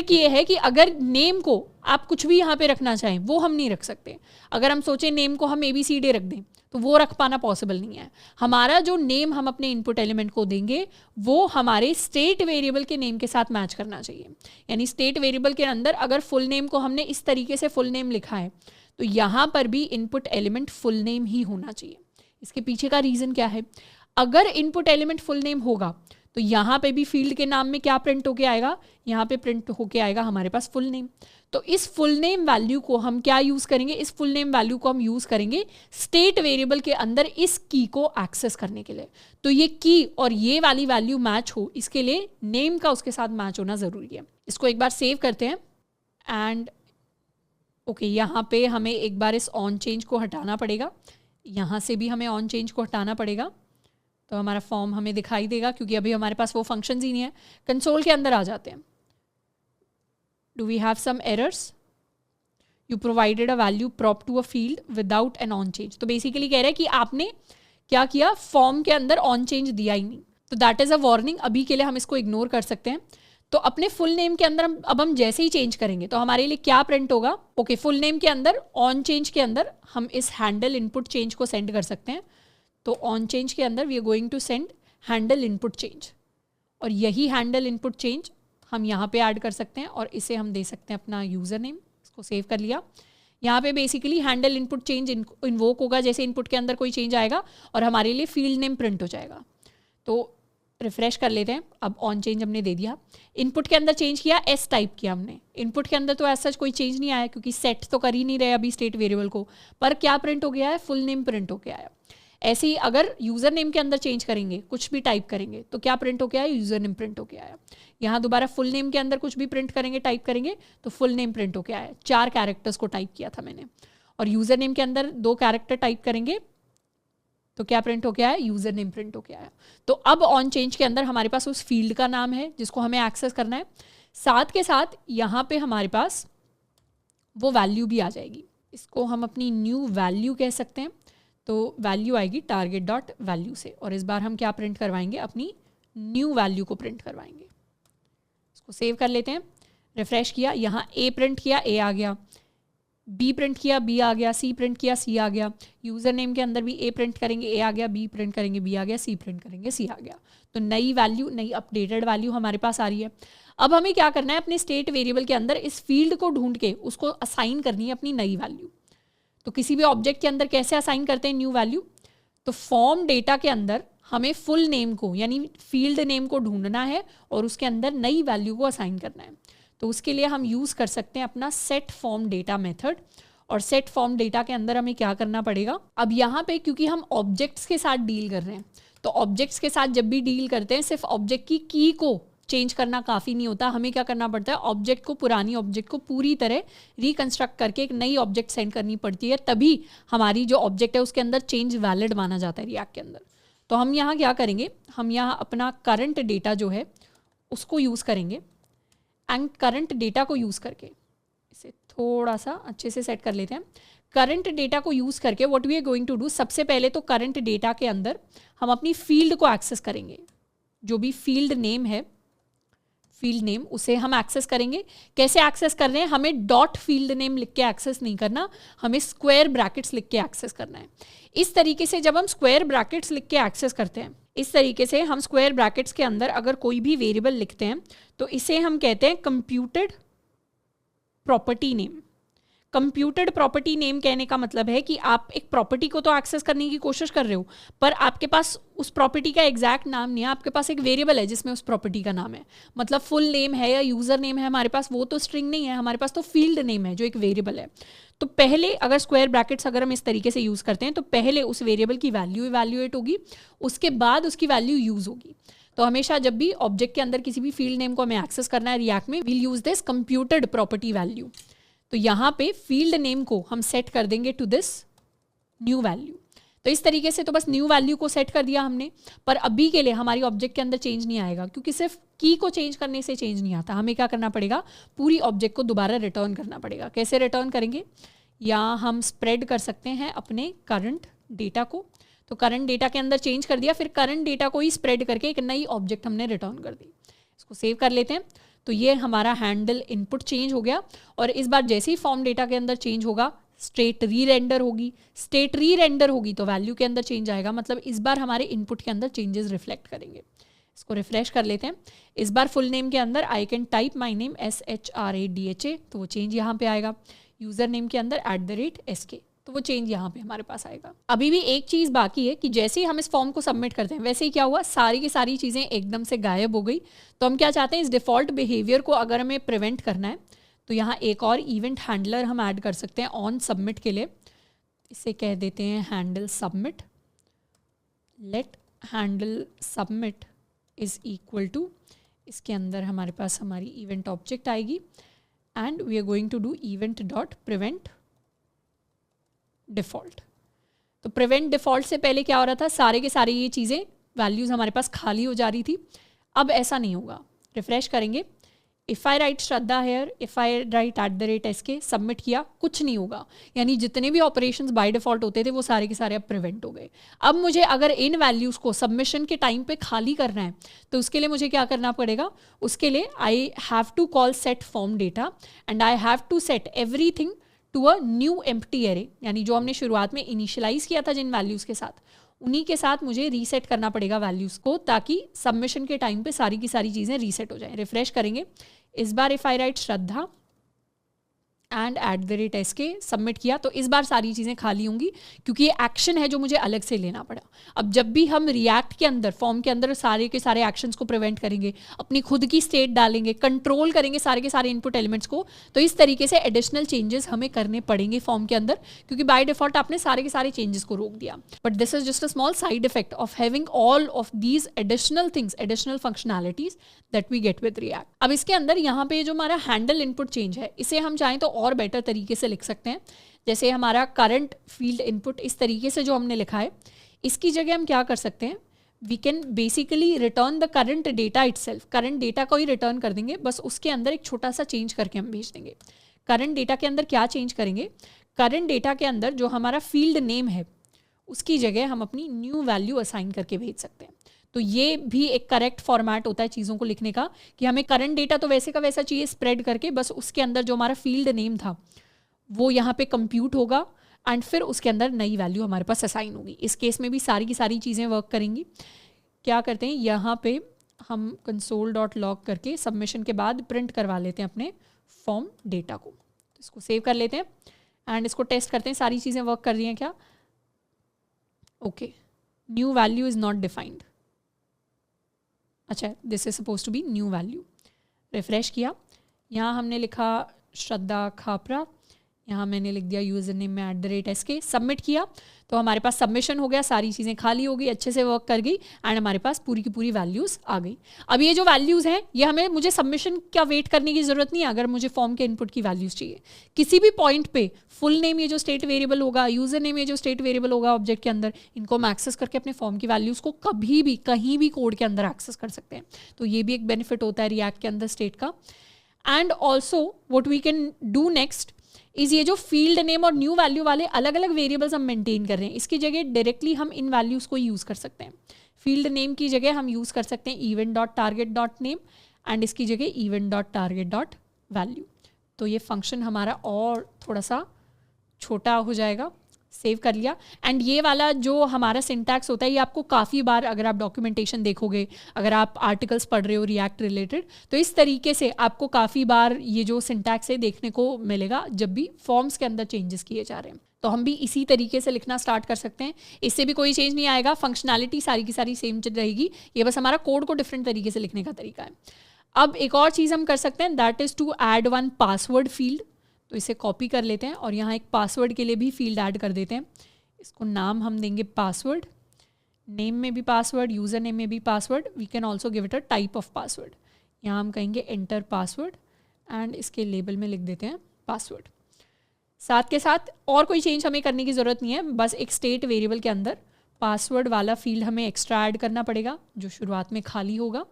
ये है कि अगर नेम को आप कुछ भी यहाँ पे रखना चाहें वो हम नहीं रख सकते। अगर हम सोचें नेम को हम ABCD रख दें तो वो रख पाना पॉसिबल नहीं है। हमारा जो नेम हम अपने इनपुट एलिमेंट को देंगे वो हमारे स्टेट वेरिएबल के नेम के साथ मैच करना चाहिए। यानी स्टेट वेरिएबल के अंदर अगर फुल नेम को हमने इस तरीके से फुल नेम लिखा है तो यहाँ पर भी इनपुट एलिमेंट फुल नेम ही होना चाहिए। इसके पीछे का रीज़न क्या है, अगर इनपुट एलिमेंट फुल नेम होगा तो यहाँ पे भी फील्ड के नाम में क्या प्रिंट होके आएगा, यहाँ पे प्रिंट होके आएगा हमारे पास फुल नेम। तो इस फुल नेम वैल्यू को हम क्या यूज़ करेंगे, इस फुल नेम वैल्यू को हम यूज़ करेंगे स्टेट वेरिएबल के अंदर इस की को एक्सेस करने के लिए। तो ये की और ये वाली वैल्यू मैच हो इसके लिए नेम का उसके साथ मैच होना ज़रूरी है। इसको एक बार सेव करते हैं एंड ओके, यहाँ पे हमें एक बार इस ऑन चेंज को हटाना पड़ेगा, यहाँ से भी हमें ऑन चेंज को हटाना पड़ेगा, तो हमारा फॉर्म हमें दिखाई देगा क्योंकि अभी हमारे पास वो फंक्शंस ही नहीं है। कंसोल के अंदर आ जाते हैं। Do we have some errors, you provided a value prop to a field without an on change. तो बेसिकली कह रहा है कि आपने क्या किया, फॉर्म के अंदर ऑन चेंज दिया ही नहीं। तो दैट इज़ अ वार्निंग, अभी के लिए हम इसको इग्नोर कर सकते हैं। तो अपने फुल नेम के अंदर अब हम जैसे ही चेंज करेंगे तो हमारे लिए क्या प्रिंट होगा, ओके फुल नेम के अंदर ऑन चेंज के अंदर हम इस हैंडल इनपुट चेंज को सेंड कर सकते हैं। तो ऑन चेंज के अंदर we are going to send handle input change, और यही हैंडल इनपुट चेंज हम यहाँ पे ऐड कर सकते हैं और इसे हम दे सकते हैं अपना यूज़र नेम। इसको सेव कर लिया। यहाँ पे basically handle input change invoke होगा जैसे इनपुट के अंदर कोई चेंज आएगा और हमारे लिए फील्ड नेम प्रिंट हो जाएगा। तो रिफ्रेश कर लेते हैं। अब ऑन चेंज हमने दे दिया, इनपुट के अंदर चेंज किया, एस टाइप किया हमने। इनपुट के अंदर तो ऐसा कोई चेंज नहीं आया क्योंकि सेट तो कर ही नहीं रहे अभी स्टेट वेरिएबल को, पर क्या प्रिंट हो गया है, फुल नेम प्रिंट हो गया है। ऐसे ही अगर यूज़र नेम के अंदर चेंज करेंगे, कुछ भी टाइप करेंगे तो क्या प्रिंट हो गया है, यूज़र नेम प्रिंट हो गया है। यहाँ दोबारा फुल नेम के अंदर कुछ भी प्रिंट करेंगे, टाइप करेंगे तो फुल नेम प्रिंट हो गया है। 4 कैरेक्टर्स को टाइप किया था मैंने, और यूज़र नेम के अंदर 2 कैरेक्टर टाइप करेंगे तो क्या प्रिंट हो गया है, यूज़र नेम प्रिंट हो गया है। तो अब ऑन चेंज के अंदर हमारे पास उस फील्ड का नाम है जिसको हमें एक्सेस करना है, साथ के साथ यहाँ पे हमारे पास वो वैल्यू भी आ जाएगी। इसको हम अपनी न्यू वैल्यू कह सकते हैं। तो वैल्यू आएगी टारगेट डॉट वैल्यू से, और इस बार हम क्या प्रिंट करवाएंगे, अपनी न्यू वैल्यू को प्रिंट करवाएंगे। इसको सेव कर लेते हैं। रिफ्रेश किया, यहाँ ए प्रिंट किया, ए आ गया, बी प्रिंट किया, बी आ गया, सी प्रिंट किया, सी आ गया। यूज़र नेम के अंदर भी ए प्रिंट करेंगे, ए आ गया, बी प्रिंट करेंगे, बी आ गया, सी प्रिंट करेंगे, सी आ गया। तो नई वैल्यू, नई अपडेटेड वैल्यू हमारे पास आ रही है। अब हमें क्या करना है, अपने स्टेट वेरिएबल के अंदर इस फील्ड को ढूंढ के उसको असाइन करनी है अपनी नई वैल्यू। तो किसी भी ऑब्जेक्ट के अंदर कैसे असाइन करते हैं न्यू वैल्यू, तो फॉर्म डेटा के अंदर हमें फुल नेम को यानी फील्ड नेम को ढूंढना है और उसके अंदर नई वैल्यू को असाइन करना है। तो उसके लिए हम यूज़ कर सकते हैं अपना सेट फॉर्म डेटा मेथड। और सेट फॉर्म डेटा के अंदर हमें क्या करना पड़ेगा, अब यहाँ पे क्योंकि हम ऑब्जेक्ट्स के साथ डील कर रहे हैं, तो ऑब्जेक्ट्स के साथ जब भी डील करते हैं सिर्फ ऑब्जेक्ट की की को चेंज करना काफ़ी नहीं होता, हमें क्या करना पड़ता है, ऑब्जेक्ट को, पुरानी ऑब्जेक्ट को पूरी तरह रिकंस्ट्रक्ट करके एक नई ऑब्जेक्ट सेंड करनी पड़ती है, तभी हमारी जो ऑब्जेक्ट है उसके अंदर चेंज वैलिड माना जाता है रिएक्ट के अंदर। तो हम यहाँ क्या करेंगे, हम यहाँ अपना करंट डेटा जो है उसको यूज़ करेंगे, एंड करंट डेटा को यूज़ करके इसे थोड़ा सा अच्छे से सेट कर लेते हैं। करंट डेटा को यूज़ करके what we are going to do, सबसे पहले तो करंट डेटा के अंदर हम अपनी फील्ड को एक्सेस करेंगे। जो भी फील्ड नेम है, फील्ड नेम, उसे हम एक्सेस करेंगे। कैसे एक्सेस कर रहे हैं, हमें डॉट फील्ड नेम लिख के एक्सेस नहीं करना, हमें स्क्वायर ब्रैकेट्स लिख के एक्सेस करना है। इस तरीके से जब हम स्क्वायर ब्रैकेट्स लिख के एक्सेस करते हैं, इस तरीके से हम स्क्वायर ब्रैकेट्स के अंदर अगर कोई भी वेरिएबल लिखते हैं तो इसे हम कहते हैं computed property name. Computed property name कहने का मतलब है कि आप एक प्रॉपर्टी को तो एक्सेस करने की कोशिश कर रहे हो, पर आपके पास उस प्रॉपर्टी का एग्जैक्ट नाम नहीं है, आपके पास एक वेरिएबल है जिसमें उस प्रॉपर्टी का नाम है। मतलब फुल नेम है या यूज़र नेम है हमारे पास, वो तो स्ट्रिंग नहीं है, हमारे पास तो फील्ड नेम है जो एक वेरिएबल है। तो पहले अगर स्क्वायर ब्रैकेट्स अगर हम इस तरीके से यूज़ करते हैं तो पहले उस वेरिएबल की वैल्यू इवैल्यूएट होगी, उसके बाद उसकी वैल्यू यूज़ होगी। तो हमेशा जब भी ऑब्जेक्ट के अंदर किसी भी फील्ड नेम को हमें एक्सेस करना है रिएक्ट में, we'll use this computed property value. तो यहाँ पे फील्ड नेम को हम सेट कर देंगे टू दिस न्यू वैल्यू। तो इस तरीके से तो बस न्यू वैल्यू को सेट कर दिया हमने, पर अभी के लिए हमारी ऑब्जेक्ट के अंदर चेंज नहीं आएगा क्योंकि सिर्फ की को चेंज करने से चेंज नहीं आता। हमें क्या करना पड़ेगा, पूरी ऑब्जेक्ट को दोबारा रिटर्न करना पड़ेगा। कैसे रिटर्न करेंगे, या हम स्प्रेड कर सकते हैं अपने करंट डेटा को। तो करंट डेटा के अंदर चेंज कर दिया, फिर करंट डेटा को ही स्प्रेड करके एक नई ऑब्जेक्ट हमने रिटर्न कर दी। इसको सेव कर लेते हैं। तो ये हमारा हैंडल इनपुट चेंज हो गया, और इस बार जैसे ही फॉर्म डेटा के अंदर चेंज होगा स्टेट री रेंडर होगी। स्टेट री रेंडर होगी तो वैल्यू के अंदर चेंज आएगा, मतलब इस बार हमारे इनपुट के अंदर चेंजेस रिफ्लेक्ट करेंगे। इसको रिफ्रेश कर लेते हैं। इस बार फुल नेम के अंदर I can type my name SHRADHA, तो वो चेंज यहाँ पे आएगा। यूज़र नेम के अंदर @SK, तो वो चेंज यहाँ पे हमारे पास आएगा। अभी भी एक चीज़ बाकी है कि जैसे ही हम इस फॉर्म को सबमिट करते हैं वैसे ही क्या हुआ, सारी की सारी चीज़ें एकदम से गायब हो गई। तो हम क्या चाहते हैं, इस डिफ़ॉल्ट बिहेवियर को अगर हमें प्रिवेंट करना है तो यहाँ एक और इवेंट हैंडलर हम ऐड कर सकते हैं ऑन सबमिट के लिए। इसे कह देते हैं handle submit. Let handle submit is equal to, इसके अंदर हमारे पास हमारी इवेंट ऑब्जेक्ट आएगी, and we are going to do event dot prevent default. तो प्रिवेंट डिफ़ॉल्ट से पहले क्या हो रहा था, सारे के सारे ये चीज़ें वैल्यूज़ हमारे पास खाली हो जा रही थी। अब ऐसा नहीं होगा। रिफ्रेश करेंगे, if I write Shraddha here, if I write @SK, submit किया, कुछ नहीं होगा। यानी जितने भी ऑपरेशंस बाय डिफ़ॉल्ट होते थे वो सारे के सारे अब प्रिवेंट हो गए। अब मुझे अगर इन वैल्यूज़ को सबमिशन के टाइम पे खाली करना है तो उसके लिए मुझे क्या करना पड़ेगा, उसके लिए I have to call set form data and I have to set everything to a new empty array. यानी जो हमने शुरुआत में इनिशियलाइज किया था जिन वैल्यूज़ के साथ, उन्हीं के साथ मुझे रीसेट करना पड़ेगा वैल्यूज़ को, ताकि सबमिशन के टाइम पे सारी की सारी चीज़ें रीसेट हो जाएं। रिफ्रेश करेंगे, इस बार if I write Shraddha and @SK submit किया तो इस बार सारी चीज़ें खाली होंगी, क्योंकि ये एक्शन है जो मुझे अलग से लेना पड़ा। अब जब भी हम रिएक्ट के अंदर, फॉर्म के अंदर सारे के सारे एक्शंस को प्रिवेंट करेंगे, अपनी खुद की स्टेट डालेंगे, कंट्रोल करेंगे सारे के सारे इनपुट एलिमेंट्स को, तो इस तरीके से एडिशनल चेंजेस हमें करने पड़ेंगे फॉर्म के अंदर, क्योंकि बाय डिफॉल्ट आपने सारे के सारे चेंजेस को रोक दिया। But this is just a small side effect of having all of these additional things, additional functionalities that we get with React. अब इसके अंदर यहाँ पे जो हमारा हैंडल इनपुट चेंज है, इसे हम चाहें तो और बेटर तरीके से लिख सकते हैं। जैसे हमारा करंट फील्ड इनपुट इस तरीके से जो हमने लिखा है, इसकी जगह हम क्या कर सकते हैं, we can basically return the current data itself. Current data को ही रिटर्न कर देंगे, बस उसके अंदर एक छोटा सा चेंज करके हम भेज देंगे। करंट डेटा के अंदर क्या चेंज करेंगे, करंट डेटा के अंदर जो हमारा फील्ड नेम है उसकी जगह हम अपनी न्यू वैल्यू असाइन करके भेज सकते हैं। तो ये भी एक करेक्ट फॉर्मेट होता है चीज़ों को लिखने का, कि हमें करंट डेटा तो वैसे का वैसा चाहिए स्प्रेड करके, बस उसके अंदर जो हमारा फील्ड नेम था वो यहाँ पे कंप्यूट होगा एंड फिर उसके अंदर नई वैल्यू हमारे पास असाइन होगी। इस केस में भी सारी की सारी चीज़ें वर्क करेंगी। क्या करते हैं, यहाँ पे हम console.log करके सबमिशन के बाद प्रिंट करवा लेते हैं अपने फॉर्म डेटा को। तो इसको सेव कर लेते हैं एंड इसको टेस्ट करते हैं सारी चीज़ें वर्क कर रही हैं क्या। Okay, new value is not defined. अच्छा, this is suppose to be new value. Refresh किया, यहाँ हमने लिखा श्रद्धा खापरा, यहाँ मैंने लिख दिया यूज़र नेम में @SK, सबमिट किया तो हमारे पास सबमिशन हो गया, सारी चीज़ें खाली हो गई, अच्छे से वर्क कर गई एंड हमारे पास पूरी की पूरी वैल्यूज़ आ गई। अब ये जो वैल्यूज़ हैं ये मुझे सबमिशन का वेट करने की ज़रूरत नहीं है। अगर मुझे फॉर्म के इनपुट की वैल्यूज़ चाहिए, किसी भी पॉइंट पे फुल नेम ये जो स्टेट वेरिएबल होगा, यूज़र नेम ये जो स्टेट वेरिएबल होगा ऑब्जेक्ट के अंदर, इनको हम एक्सेस करके अपने फॉर्म की वैल्यूज़ को कभी भी कहीं भी कोड के अंदर एक्सेस कर सकते हैं। तो ये भी एक बेनिफिट होता है रिएक्ट के अंदर स्टेट का। And also what we can do next is, ये जो फील्ड नेम और न्यू वैल्यू वाले अलग अलग वेरिएबल्स हम मेंटेन कर रहे हैं, इसकी जगह डायरेक्टली हम इन वैल्यूज़ को यूज़ कर सकते हैं। फील्ड नेम की जगह हम यूज़ कर सकते हैं event.target.name एंड इसकी जगह event.target.value। तो ये फंक्शन हमारा और थोड़ा सा छोटा हो जाएगा। सेव कर लिया एंड ये वाला जो हमारा सिंटैक्स होता है ये आपको काफ़ी बार, अगर आप डॉक्यूमेंटेशन देखोगे, अगर आप आर्टिकल्स पढ़ रहे हो रिएक्ट रिलेटेड, तो इस तरीके से आपको काफ़ी बार ये जो सिंटैक्स है देखने को मिलेगा जब भी फॉर्म्स के अंदर चेंजेस किए जा रहे हैं। तो हम भी इसी तरीके से लिखना स्टार्ट कर सकते हैं, इससे भी कोई चेंज नहीं आएगा, फंक्शनैलिटी सारी की सारी सेम रहेगी, ये बस हमारा कोड को डिफरेंट तरीके से लिखने का तरीका है। अब एक और चीज़ हम कर सकते हैं, that is to add one password field. तो इसे कॉपी कर लेते हैं और यहाँ एक पासवर्ड के लिए भी फील्ड ऐड कर देते हैं। इसको नाम हम देंगे पासवर्ड, नेम में भी पासवर्ड, यूज़र नेम में भी password, we can also give it a type of password. यहाँ हम कहेंगे एंटर पासवर्ड एंड इसके लेबल में लिख देते हैं पासवर्ड। साथ के साथ और कोई चेंज हमें करने की ज़रूरत नहीं है, बस एक स्टेट वेरिएबल के अंदर पासवर्ड वाला फील्ड हमें एक्स्ट्रा ऐड करना पड़ेगा जो शुरुआत में खाली होगा।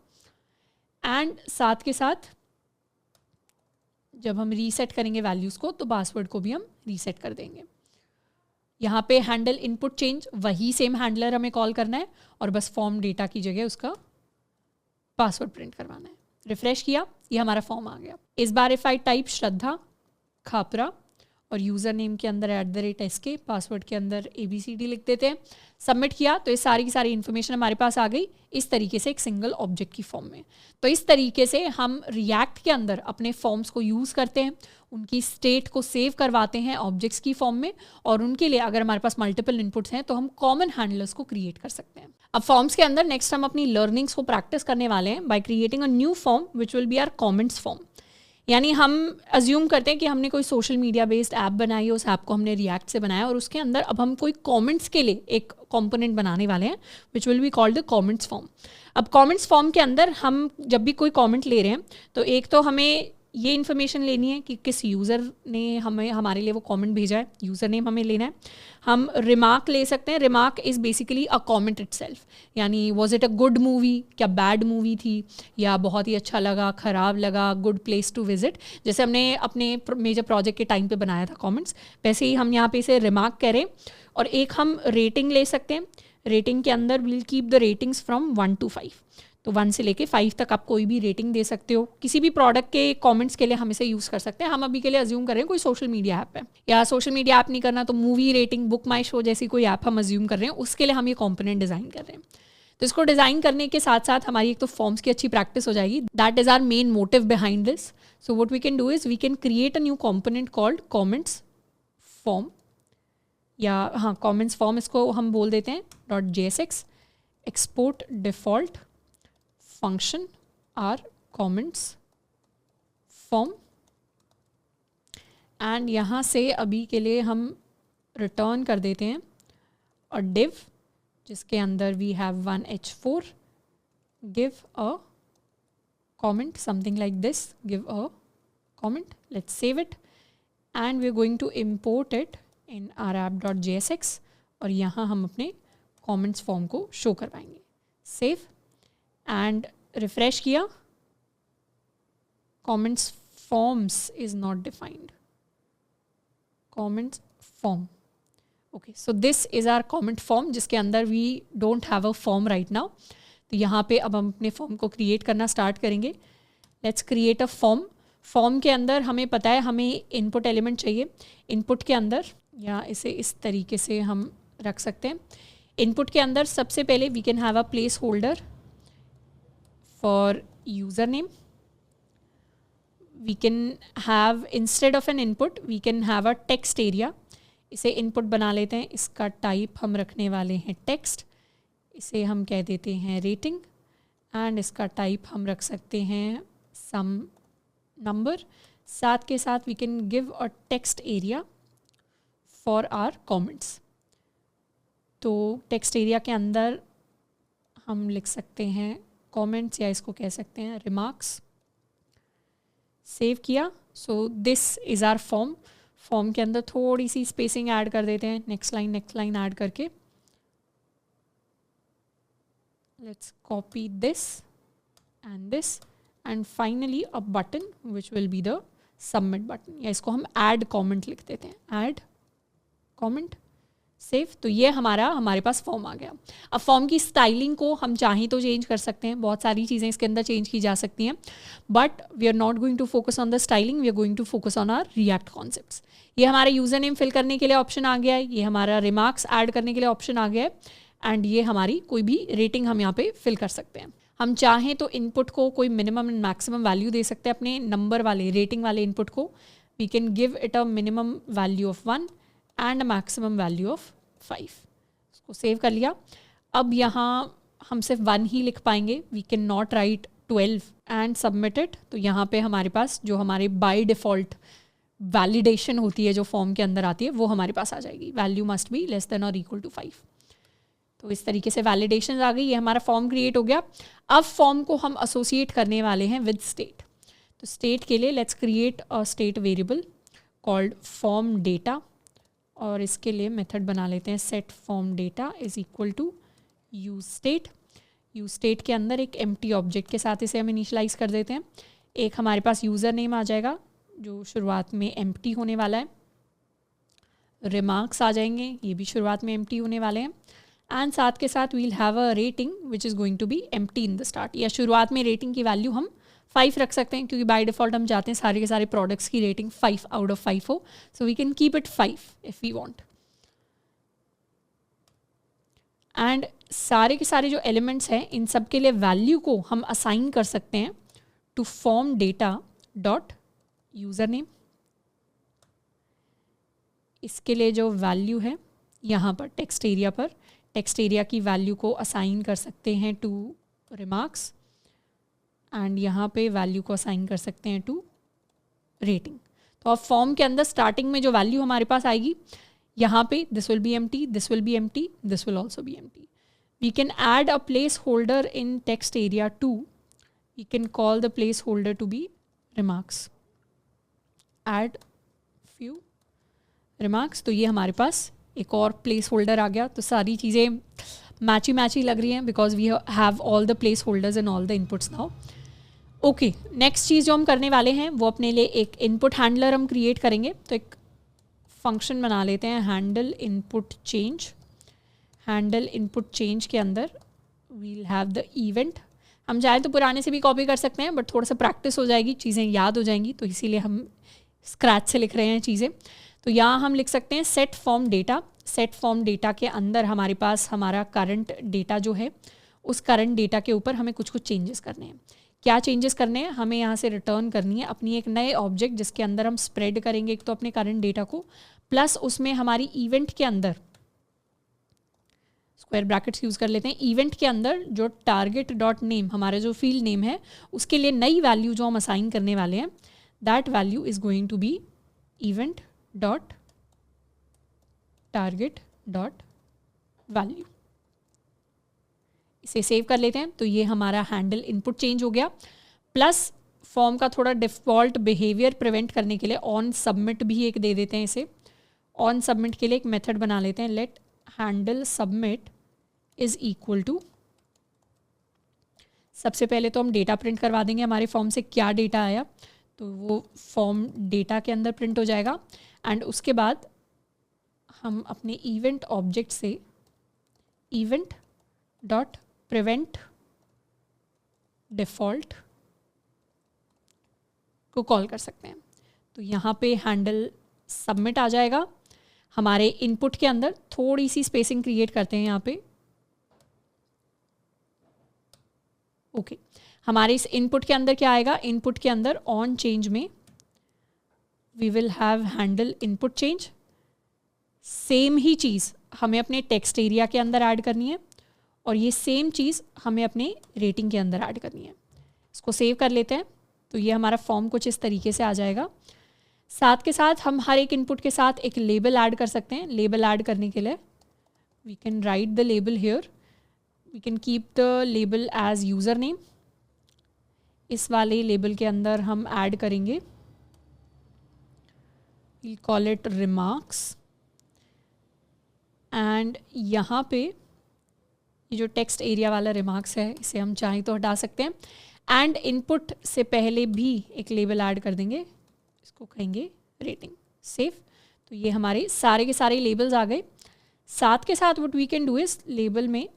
एंड साथ के साथ जब हम रीसेट करेंगे वैल्यूज़ को तो पासवर्ड को भी हम रीसेट कर देंगे। यहाँ पे हैंडल इनपुट चेंज, वही सेम हैंडलर हमें कॉल करना है और बस फॉर्म डेटा की जगह उसका पासवर्ड प्रिंट करवाना है। रिफ्रेश किया, ये हमारा फॉर्म आ गया। इस बार इफ आई टाइप श्रद्धा खापरा और यूज़र नेम के अंदर @SK, पासवर्ड के अंदर ABCD लिख देते हैं, सबमिट किया तो ये सारी की सारी इन्फॉर्मेशन हमारे पास आ गई इस तरीके से एक सिंगल ऑब्जेक्ट की फॉर्म में। तो इस तरीके से हम रिएक्ट के अंदर अपने फॉर्म्स को यूज़ करते हैं, उनकी स्टेट को सेव करवाते हैं ऑब्जेक्ट्स की फॉर्म में, और उनके लिए अगर हमारे पास मल्टीपल इनपुट्स हैं तो हम कॉमन हैंडलर्स को क्रिएट कर सकते हैं। अब फॉर्म्स के अंदर नेक्स्ट हम अपनी लर्निंग्स को प्रैक्टिस करने वाले हैं by creating a new form which will be our comments form. यानी हम अज्यूम करते हैं कि हमने कोई सोशल मीडिया बेस्ड ऐप बनाई है, उस ऐप को हमने रिएक्ट से बनाया और उसके अंदर अब हम कोई कमेंट्स के लिए एक कंपोनेंट बनाने वाले हैं विच will be called the comments form. अब कमेंट्स फॉर्म के अंदर हम जब भी कोई कमेंट ले रहे हैं तो एक तो हमें ये इन्फॉर्मेशन लेनी है कि किस यूज़र ने हमारे लिए वो कमेंट भेजा है, यूज़र नेम हमें लेना है। हम रिमार्क ले सकते हैं, remark is basically a comment itself, यानी was it a good movie, क्या बैड मूवी थी, या बहुत ही अच्छा लगा, ख़राब लगा, गुड प्लेस टू विजिट, जैसे हमने अपने मेजर प्रोजेक्ट के टाइम पे बनाया था कमेंट्स, वैसे ही हम यहाँ पे इसे रिमार्क करें। और एक हम रेटिंग ले सकते हैं, रेटिंग के अंदर we'll keep the ratings from 1 to 5। तो 1 से लेके 5 तक आप कोई भी रेटिंग दे सकते हो। किसी भी प्रोडक्ट के कमेंट्स के लिए हम इसे यूज़ कर सकते हैं। हम अभी के लिए अज्यूम कर रहे हैं कोई सोशल मीडिया ऐप है, या सोशल मीडिया ऐप नहीं करना तो मूवी रेटिंग, बुक माई शो जैसी कोई ऐप हम अज्यूम कर रहे हैं, उसके लिए हम ये कॉम्पोनेंट डिज़ाइन कर रहे हैं। तो इसको डिज़ाइन करने के साथ साथ हमारी एक तो फॉर्म्स की अच्छी प्रैक्टिस हो जाएगी। That is our main motive behind this. So what we can do is we can create a new component called comments form, या हाँ कमेंट्स फॉर्म इसको हम बोल देते हैं .jsx export default function our comments form. And यहाँ से अभी के लिए हम रिटर्न कर देते हैं और div जिसके अंदर we have 1h4, give a comment something like this, give a comment, let's save it and we're going to import it in our app.jsx और यहाँ हम अपने comments form को show करवाएंगे। save and refresh किया, comments forms is not defined, comments form। Okay, so this is our comment form जिसके अंदर we don't have a form right now. तो यहाँ पे अब हम अपने फॉर्म को क्रिएट करना स्टार्ट करेंगे। Let's create a form. Form के अंदर हमें पता है हमें इनपुट एलिमेंट चाहिए। इनपुट के अंदर, या इसे इस तरीके से हम रख सकते हैं, इनपुट के अंदर सबसे पहले we can have a placeholder for user name. We can have instead of an input we can have a text area. इसे इनपुट बना लेते हैं, इसका टाइप हम रखने वाले हैं टेक्स्ट, इसे हम कह देते हैं रेटिंग एंड इसका टाइप हम रख सकते हैं सम नंबर। साथ के साथ we can give a text area for our comments. तो टेक्स्ट एरिया के अंदर हम लिख सकते हैं कमेंट्स, या इसको कह सकते हैं रिमार्क्स। सेव किया। So this is our form. Form के अंदर थोड़ी सी स्पेसिंग ऐड कर देते हैं, नेक्स्ट लाइन ऐड करके। Let's copy this and finally a button which will be the submit button, या इसको हम ऐड कमेंट लिख देते हैं, ऐड कमेंट। सेव। तो ये हमारे पास फॉर्म आ गया। अब फॉर्म की स्टाइलिंग को हम चाहें तो चेंज कर सकते हैं, बहुत सारी चीज़ें इसके अंदर चेंज की जा सकती हैं, but we are not going to focus on the styling, we are going to focus on our React concepts. ये हमारा यूज़र नेम फिल करने के लिए ऑप्शन आ गया है, ये हमारा रिमार्क्स ऐड करने के लिए ऑप्शन आ गया है, एंड ये हमारी कोई भी रेटिंग हम यहाँ पे फिल कर सकते हैं। हम चाहें तो इनपुट को कोई मिनिमम एंड मैक्सिमम वैल्यू दे सकते हैं अपने नंबर वाले रेटिंग वाले इनपुट को। We can give it a minimum value of 1 and a maximum value of 5। इसको सेव कर लिया। अब यहाँ हम सिर्फ 1 ही लिख पाएंगे, we can not write 12 and submit it. तो यहाँ पे हमारे पास जो हमारे बाय डिफ़ॉल्ट वैलिडेशन होती है जो फॉर्म के अंदर आती है वो हमारे पास आ जाएगी, value must be less than और इक्वल टू 5। तो इस तरीके से वैलिडेशन आ गई, ये हमारा फॉर्म क्रिएट हो गया। अब फॉर्म को हम एसोसिएट करने वाले हैं विद स्टेट। तो स्टेट के लिए let's create a state variable called form data, और इसके लिए मेथड बना लेते हैं set form data is equal to use state. Use state के अंदर एक एम्प्टी ऑब्जेक्ट के साथ इसे हम इनिशियलाइज कर देते हैं। एक हमारे पास यूज़र नेम आ जाएगा जो शुरुआत में एम्प्टी होने वाला है, रिमार्क्स आ जाएंगे, ये भी शुरुआत में एम्प्टी होने वाले हैं, एंड साथ के साथ we'll have a rating which is going to be empty in the start. या शुरुआत में रेटिंग की वैल्यू हम 5 रख सकते हैं, क्योंकि बाय डिफ़ॉल्ट हम चाहते हैं सारे के सारे प्रोडक्ट्स की रेटिंग 5 आउट ऑफ 5 हो, so we can keep it 5 if we want. And सारे के सारे जो एलिमेंट्स हैं इन सब के लिए वैल्यू को हम असाइन कर सकते हैं to form data dot user name. इसके लिए जो वैल्यू है यहाँ पर टेक्स्ट एरिया पर, टेक्स्ट एरिया की वैल्यू को असाइन कर सकते हैं टू रिमार्क्स, एंड यहाँ पे वैल्यू को असाइन कर सकते हैं टू रेटिंग। तो अब फॉर्म के अंदर स्टार्टिंग में जो वैल्यू हमारे पास आएगी यहाँ पे this will be empty, this will be empty, this will also be empty. We can add a placeholder in text area too, we can call the placeholder to be remarks, add few remarks. तो ये हमारे पास एक और place holder आ गया। तो सारी चीज़ें मैची लग रही हैं because we have all the placeholders and all the inputs now. Okay, next चीज़ जो हम करने वाले हैं वो अपने लिए एक इनपुट हैंडलर हम क्रिएट करेंगे। तो एक फंक्शन बना लेते हैं handle input change. Handle input change के अंदर वील हैव द इवेंट हम चाहें तो पुराने से भी कॉपी कर सकते हैं, बट थोड़ा सा प्रैक्टिस हो जाएगी, चीज़ें याद हो जाएंगी, तो इसीलिए हम स्क्रैच से लिख रहे हैं चीज़ें। तो यहाँ हम लिख सकते हैं set form data. Set form data के अंदर हमारे पास हमारा करंट डेटा जो है, उस करंट डेटा के ऊपर हमें कुछ कुछ चेंजेस करने हैं। क्या चेंजेस करने हैं? हमें यहाँ से रिटर्न करनी है अपनी एक नए ऑब्जेक्ट, जिसके अंदर हम स्प्रेड करेंगे एक तो अपने करंट डेटा को, प्लस उसमें हमारी इवेंट के अंदर स्क्वायर ब्रैकेट्स यूज़ कर लेते हैं। इवेंट के अंदर जो टारगेट डॉट नेम हमारा जो फील्ड नेम है, उसके लिए नई वैल्यू जो हम असाइन करने वाले हैं, that value is going to be event dot target dot value. इसे सेव कर लेते हैं। तो ये हमारा हैंडल इनपुट चेंज हो गया। प्लस फॉर्म का थोड़ा डिफ़ॉल्ट बिहेवियर प्रिवेंट करने के लिए ऑन सबमिट भी एक दे देते हैं इसे। ऑन सबमिट के लिए एक मेथड बना लेते हैं, let handle submit is equal to, सबसे पहले तो हम डेटा प्रिंट करवा देंगे हमारे फॉर्म से क्या डेटा आया, तो वो फॉर्म डेटा के अंदर प्रिंट हो जाएगा। एंड उसके बाद हम अपने इवेंट ऑब्जेक्ट से इवेंट डॉट प्रिवेंट डिफ़ॉल्ट को कॉल कर सकते हैं। तो यहाँ पे हैंडल सबमिट आ जाएगा। हमारे इनपुट के अंदर थोड़ी सी स्पेसिंग क्रिएट करते हैं यहाँ पे। ओके, हमारे इस इनपुट के अंदर क्या आएगा? इनपुट के अंदर ऑन चेंज में we will have handle input change. Same ही चीज़ हमें अपने टेक्स्ट एरिया के अंदर ऐड करनी है, और ये सेम चीज़ हमें अपने रेटिंग के अंदर ऐड करनी है। इसको सेव कर लेते हैं। तो ये हमारा फॉर्म कुछ इस तरीके से आ जाएगा। साथ के साथ हम हर एक इनपुट के साथ एक लेबल ऐड कर सकते हैं। लेबल ऐड करने के लिए we can write the label here, we can keep the label as user name. इस वाले लेबल के अंदर हम ऐड करेंगे, we call it remarks. And यहाँ पे ये जो टेक्स्ट एरिया वाला रिमार्क्स है, इसे हम चाहें तो हटा सकते हैं। एंड इनपुट से पहले भी एक लेबल ऐड कर देंगे, इसको कहेंगे रेटिंग। सेव। तो ये हमारे सारे के सारे लेबल्स आ गए। साथ के साथ what we can do is label में,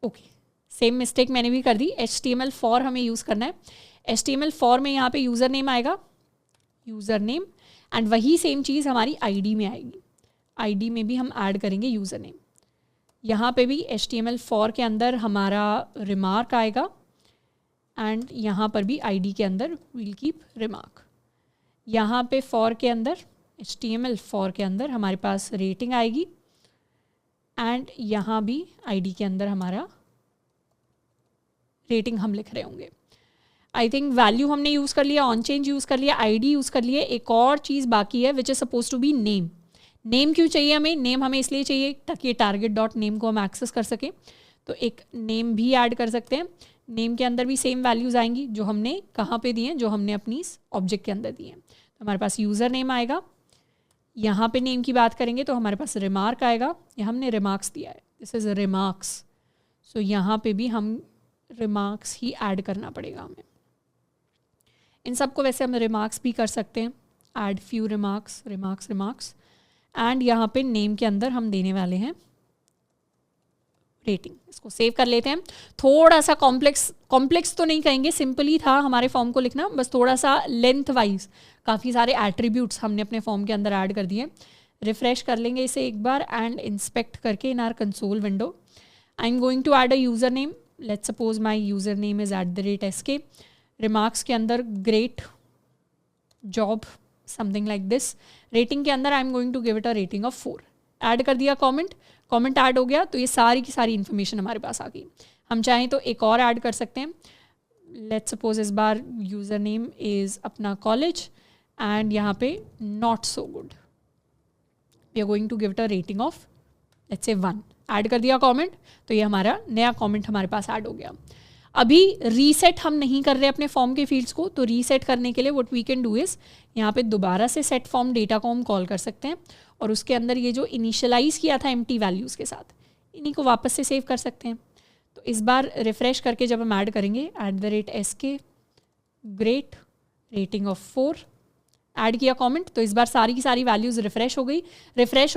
ओके, सेम मिस्टेक मैंने भी कर दी। HTML फॉर हमें यूज़ करना है। HTML फॉर में यहाँ पे यूज़र नेम आएगा, यूज़र नेम, एंड वही सेम चीज़ हमारी ID में आएगी। ID में भी हम ऐड करेंगे यूज़र नेम। यहाँ पे भी HTML फॉर के अंदर हमारा रिमार्क आएगा, एंड यहाँ पर भी ID के अंदर वील कीप रिमार्क। यहाँ पे फॉर के अंदर, HTML फॉर के अंदर हमारे पास रेटिंग आएगी, एंड यहाँ भी ID के अंदर हमारा रेटिंग हम लिख रहे होंगे। आई थिंक वैल्यू हमने यूज़ कर लिया, ऑन चेंज यूज़ कर लिया, ID यूज़ कर लिया। एक और चीज़ बाकी है which is suppose to be name. Name क्यों चाहिए हमें? नेम हमें इसलिए चाहिए ताकि ये टारगेट डॉट नेम को हम एक्सेस कर सकें। तो एक नेम भी ऐड कर सकते हैं। नेम के अंदर भी सेम वैल्यूज़ आएंगी जो हमने कहाँ पे दिए हैं, जो हमने अपनी इस ऑब्जेक्ट के अंदर दिए हैं। तो हमारे पास यूज़र नेम आएगा। यहाँ पे नेम की बात करेंगे तो हमारे पास रिमार्क आएगा। ये हमने रिमार्क्स दिया है, दिस इज़ रिमार्क्स। सो यहाँ पे भी हम रिमार्क्स ही ऐड करना पड़ेगा हमें। इन सबको वैसे हम रिमार्क्स भी कर सकते हैं, add few remarks, remarks, remarks. And यहाँ पे नेम के अंदर हम देने वाले हैं रेटिंग। इसको सेव कर लेते हैं। थोड़ा सा कॉम्प्लेक्स तो नहीं कहेंगे, सिंपल ही था हमारे फॉर्म को लिखना, बस थोड़ा सा लेंथ वाइज काफ़ी सारे एट्रीब्यूट्स हमने अपने फॉर्म के अंदर ऐड कर दिए। रिफ्रेश कर लेंगे इसे एक बार एंड इंस्पेक्ट करके in our console window. I am going to add a user name. Let's suppose my user name is @SK। Remarks के अंदर great job, something like this. Rating के अंदर I am going to give it a rating of 4। Add कर दिया comment add हो गया। तो ये सारी की सारी इन्फॉर्मेशन हमारे पास आ गई। हम चाहें तो एक और ऐड कर सकते हैं। लेट्स सपोज इस बार यूज़र नेम इज़ अपना कॉलेज, एंड यहाँ पे not so good, we are going to give it a rating of let's say 1। Add कर दिया कमेंट, तो ये हमारा नया कमेंट हमारे पास ऐड हो गया। अभी रीसेट हम नहीं कर रहे अपने फॉर्म के फील्ड्स को, तो रीसेट करने के लिए what we can do is यहाँ पे दोबारा से सेट फॉर्म डेटा को हम कॉल कर सकते हैं, और उसके अंदर ये जो इनिशियलाइज़ किया था एम्प्टी वैल्यूज़ के साथ, इन्हीं को वापस से सेव कर सकते हैं। तो इस बार रिफ़्रेश करके जब हम ऐड करेंगे @SK great rating of 4, add किया कमेंट, तो इस बार सारी की सारी वैल्यूज़ रिफ्रेश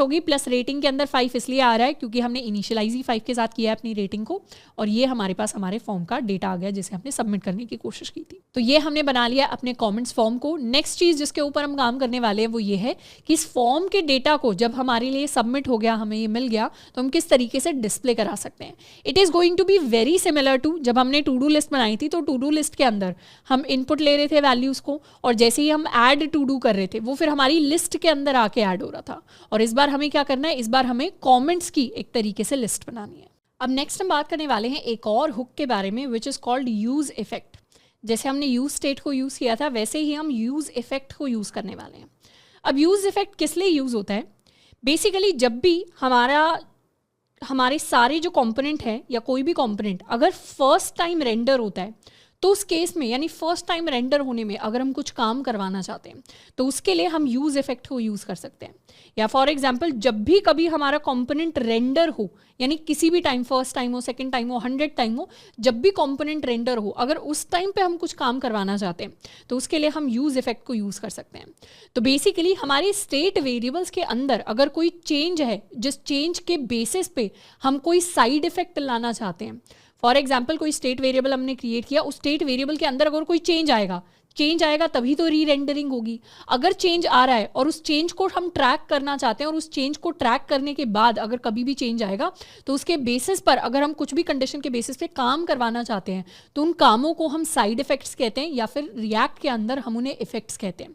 हो गई प्लस रेटिंग के अंदर 5 इसलिए आ रहा है क्योंकि हमने इनिशियलाइज ही 5 के साथ किया है अपनी रेटिंग को, और ये हमारे पास हमारे फॉर्म का डेटा आ गया जिसे हमने सबमिट करने की कोशिश की थी। तो ये हमने बना लिया अपने कमेंट्स फॉर्म को। नेक्स्ट चीज़ जिसके ऊपर हम काम करने वाले हैं वो ये है कि इस फॉर्म के डेटा को जब हमारे लिए सबमिट हो गया, हमें ये मिल गया, तो हम किस तरीके से डिस्प्ले करा सकते हैं। It is going to be very similar to जब हमने टू डू लिस्ट बनाई थी, तो टू डू लिस्ट के अंदर हम इनपुट ले रहे थे वैल्यूज़ को, और जैसे ही हम ऐड टू डू कर रहे थे वो फिर हमारी लिस्ट के अंदर आके ऐड हो रहा था। और इस बार हमें क्या करना है, इस बार हमें कमेंट्स की एक तरीके से लिस्ट बनानी है। अब नेक्स्ट हम बात करने वाले हैं एक और हुक के बारे में, which is called use effect. जैसे हमने यूज़ स्टेट को यूज़ किया था वैसे ही हम यूज़ इफेक्ट को यूज़ करने वाले हैं। अब यूज़ इफेक्ट किस लिए यूज़ होता है? बेसिकली जब भी हमारे सारे जो कंपोनेंट हैं या कोई भी कंपोनेंट अगर फर्स्ट टाइम रेंडर होता है, तो उस केस में यानी फर्स्ट टाइम रेंडर होने में अगर हम कुछ काम करवाना चाहते हैं तो उसके लिए हम यूज़ इफेक्ट को यूज़ कर सकते हैं। या फॉर एग्जांपल जब भी कभी हमारा कंपोनेंट रेंडर हो, यानी किसी भी टाइम, फर्स्ट टाइम हो, सेकंड टाइम हो, 100 टाइम हो, जब भी कंपोनेंट रेंडर हो, अगर उस टाइम पे हम कुछ काम करवाना चाहते हैं तो उसके लिए हम यूज़ इफेक्ट को यूज़ कर सकते हैं। तो बेसिकली हमारे स्टेट वेरिएबल्स के अंदर अगर कोई चेंज है, जिस चेंज के बेसिस पे हम कोई साइड इफेक्ट लाना चाहते हैं, फॉर एग्जाम्पल कोई स्टेट वेरिएबल हमने क्रिएट किया, उस स्टेट वेरिएबल के अंदर अगर कोई चेंज आएगा तभी तो री रेंडरिंग होगी। अगर चेंज आ रहा है और उस चेंज को हम ट्रैक करना चाहते हैं और उस चेंज को ट्रैक करने के बाद अगर कभी भी चेंज आएगा तो उसके बेसिस पर अगर हम कुछ भी कंडीशन के बेसिस पे काम करवाना चाहते हैं तो उन कामों को हम साइड इफेक्ट्स कहते हैं, या फिर रिएक्ट के अंदर हम उन्हें इफेक्ट्स कहते हैं।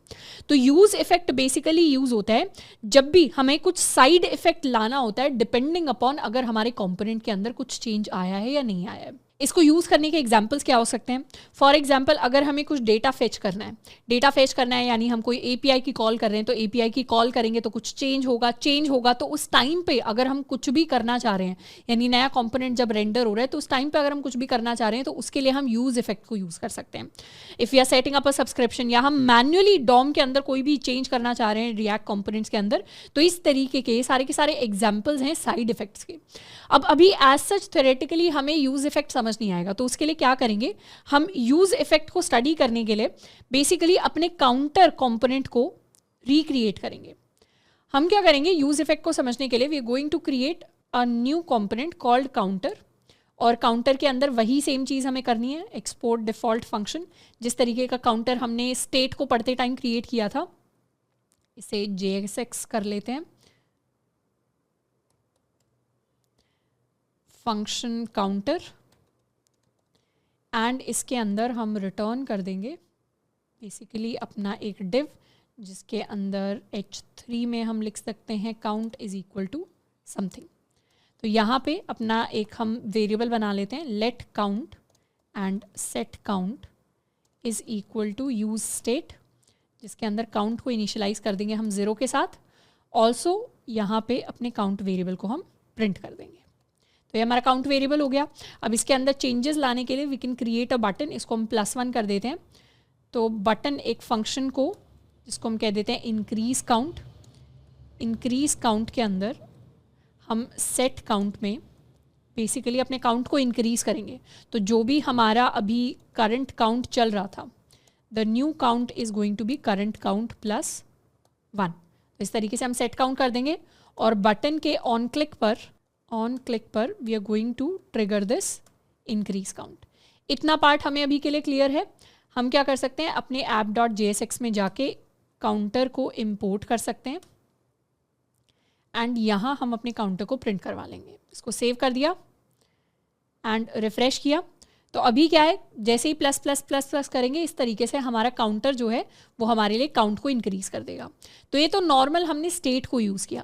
तो यूज़ इफेक्ट बेसिकली यूज़ होता है जब भी हमें कुछ साइड इफेक्ट लाना होता है, डिपेंडिंग अपॉन अगर हमारे कॉम्पोनेंट के अंदर कुछ चेंज आया है या नहीं आया है। इसको यूज़ करने के एग्जाम्पल्स क्या हो सकते हैं? फॉर एग्जाम्पल अगर हमें कुछ डेटा फेच करना है, यानी हम कोई एपीआई की कॉल कर रहे हैं, तो एपीआई की कॉल करेंगे तो कुछ चेंज होगा तो उस टाइम पे अगर हम कुछ भी करना चाह रहे हैं, यानी नया कंपोनेंट जब रेंडर हो रहा है तो उस टाइम पे अगर हम कुछ भी करना चाह रहे हैं तो उसके लिए हम यूज़ इफेक्ट को यूज़ कर सकते हैं। If you are setting up a subscription या हम मैन्युअली डॉम के अंदर कोई भी चेंज करना चाह रहे हैं रिएक्ट कंपोनेंट्स के अंदर, तो इस तरीके के सारे एग्जाम्पल्स हैं साइड इफेक्ट्स के। अब अभी एज सच थ्योरेटिकली हमें यूज़ इफेक्ट समझ नहीं आएगा, तो उसके लिए क्या करेंगे, हम यूज़ इफेक्ट को स्टडी करने के लिए बेसिकली अपने काउंटर कंपोनेंट को रिक्रिएट करेंगे। हम क्या करेंगे, यूज़ इफेक्ट को समझने के लिए we are going to create a new component called counter, और काउंटर के अंदर वही सेम चीज़ हमें करनी है, एक्सपोर्ट डिफ़ॉल्ट फंक्शन। जिस तरीके का काउंटर हमने स्टेट को पढ़ते टाइम क्रिएट किया था, इसे JSX कर लेते हैं, फंक्शन काउंटर, एंड इसके अंदर हम रिटर्न कर देंगे बेसिकली अपना एक डिव, जिसके अंदर H3 में हम लिख सकते हैं count is equal to something. तो यहाँ पे अपना एक हम वेरिएबल बना लेते हैं, let count and set count is equal to use state, जिसके अंदर काउंट को इनिशियलाइज कर देंगे हम 0 के साथ। ऑल्सो यहाँ पे अपने काउंट वेरिएबल को हम प्रिंट कर देंगे। तो ये हमारा काउंट वेरिएबल हो गया। अब इसके अंदर चेंजेस लाने के लिए we can create a button, इसको हम +1 कर देते हैं। तो बटन एक फंक्शन को, जिसको हम कह देते हैं इंक्रीज काउंट के अंदर हम सेट काउंट में बेसिकली अपने काउंट को इंक्रीज करेंगे। तो जो भी हमारा अभी करंट काउंट चल रहा था, the new count is going to be current count +1। तो इस तरीके से हम सेट काउंट कर देंगे, और बटन के ऑन क्लिक पर we are going to trigger this increase count. इतना पार्ट हमें अभी के लिए क्लियर है। हम क्या कर सकते हैं, अपने app.jsx में जाके काउंटर को इंपोर्ट कर सकते हैं, एंड यहाँ हम अपने काउंटर को प्रिंट करवा लेंगे। इसको सेव कर दिया एंड रिफ्रेश किया, तो अभी क्या है, जैसे ही ++++ करेंगे इस तरीके से हमारा काउंटर जो है वो हमारे लिए काउंट को इंक्रीज कर देगा। तो ये तो नॉर्मल हमने स्टेट को यूज़ किया।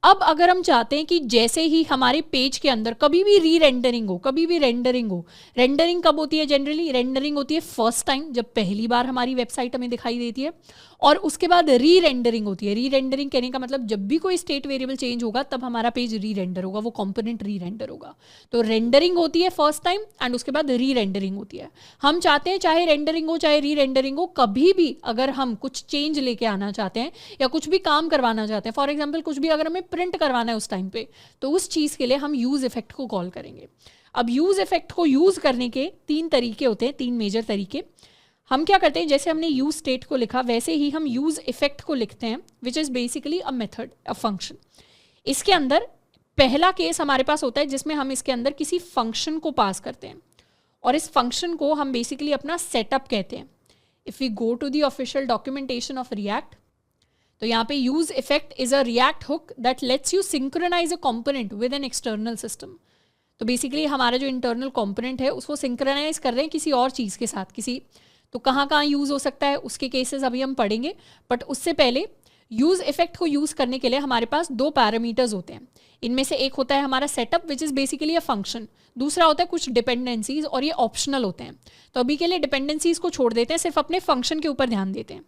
अब अगर हम चाहते हैं कि जैसे ही हमारे पेज के अंदर कभी भी रेंडरिंग हो, रेंडरिंग कब होती है, जनरली रेंडरिंग होती है फर्स्ट टाइम, जब पहली बार हमारी वेबसाइट हमें दिखाई देती है, और उसके बाद री रेंडरिंग होती है। री रेंडरिंग कहने का मतलब जब भी कोई स्टेट वेरिएबल चेंज होगा तब हमारा पेज री रेंडर होगा, वो कंपोनेंट री रेंडर होगा। तो रेंडरिंग होती है फर्स्ट टाइम एंड उसके बाद री रेंडरिंग होती है। हम चाहते हैं चाहे रेंडरिंग हो चाहे री रेंडरिंग हो, कभी भी अगर हम कुछ चेंज लेके आना चाहते हैं या कुछ भी काम करवाना चाहते हैं, फॉर एग्जाम्पल कुछ भी अगर हमें प्रिंट करवाना है उस टाइम पे, तो उस चीज़ के लिए हम यूज़ इफेक्ट को कॉल करेंगे। अब यूज़ इफेक्ट को यूज़ करने के 3 तरीके होते हैं, 3 मेजर तरीके। हम क्या करते हैं, जैसे हमने यूज स्टेट को लिखा वैसे ही हम यूज इफेक्ट को लिखते हैं, which is basically a method, a function. इसके अंदर पहला केस हमारे पास होता है जिसमें हम इसके अंदर किसी फंक्शन को पास करते हैं, और इस फंक्शन को हम बेसिकली अपना सेटअप कहते हैं। If we go to the official documentation of React, तो यहाँ पे use effect is a React hook that lets you synchronize a component with an external system. तो बेसिकली हमारा जो इंटरनल कॉम्पोनेंट है उसको सिंक्रोनाइज कर रहे हैं किसी और चीज़ के साथ, किसी, तो कहाँ कहाँ यूज़ हो सकता है उसके केसेस अभी हम पढ़ेंगे। बट उससे पहले यूज़ इफेक्ट को यूज़ करने के लिए हमारे पास दो पैरामीटर्स होते हैं। इनमें से एक होता है हमारा setup which is basically a function, दूसरा होता है कुछ डिपेंडेंसीज, और ये ऑप्शनल होते हैं। तो अभी के लिए डिपेंडेंसीज को छोड़ देते हैं, सिर्फ अपने फंक्शन के ऊपर ध्यान देते हैं।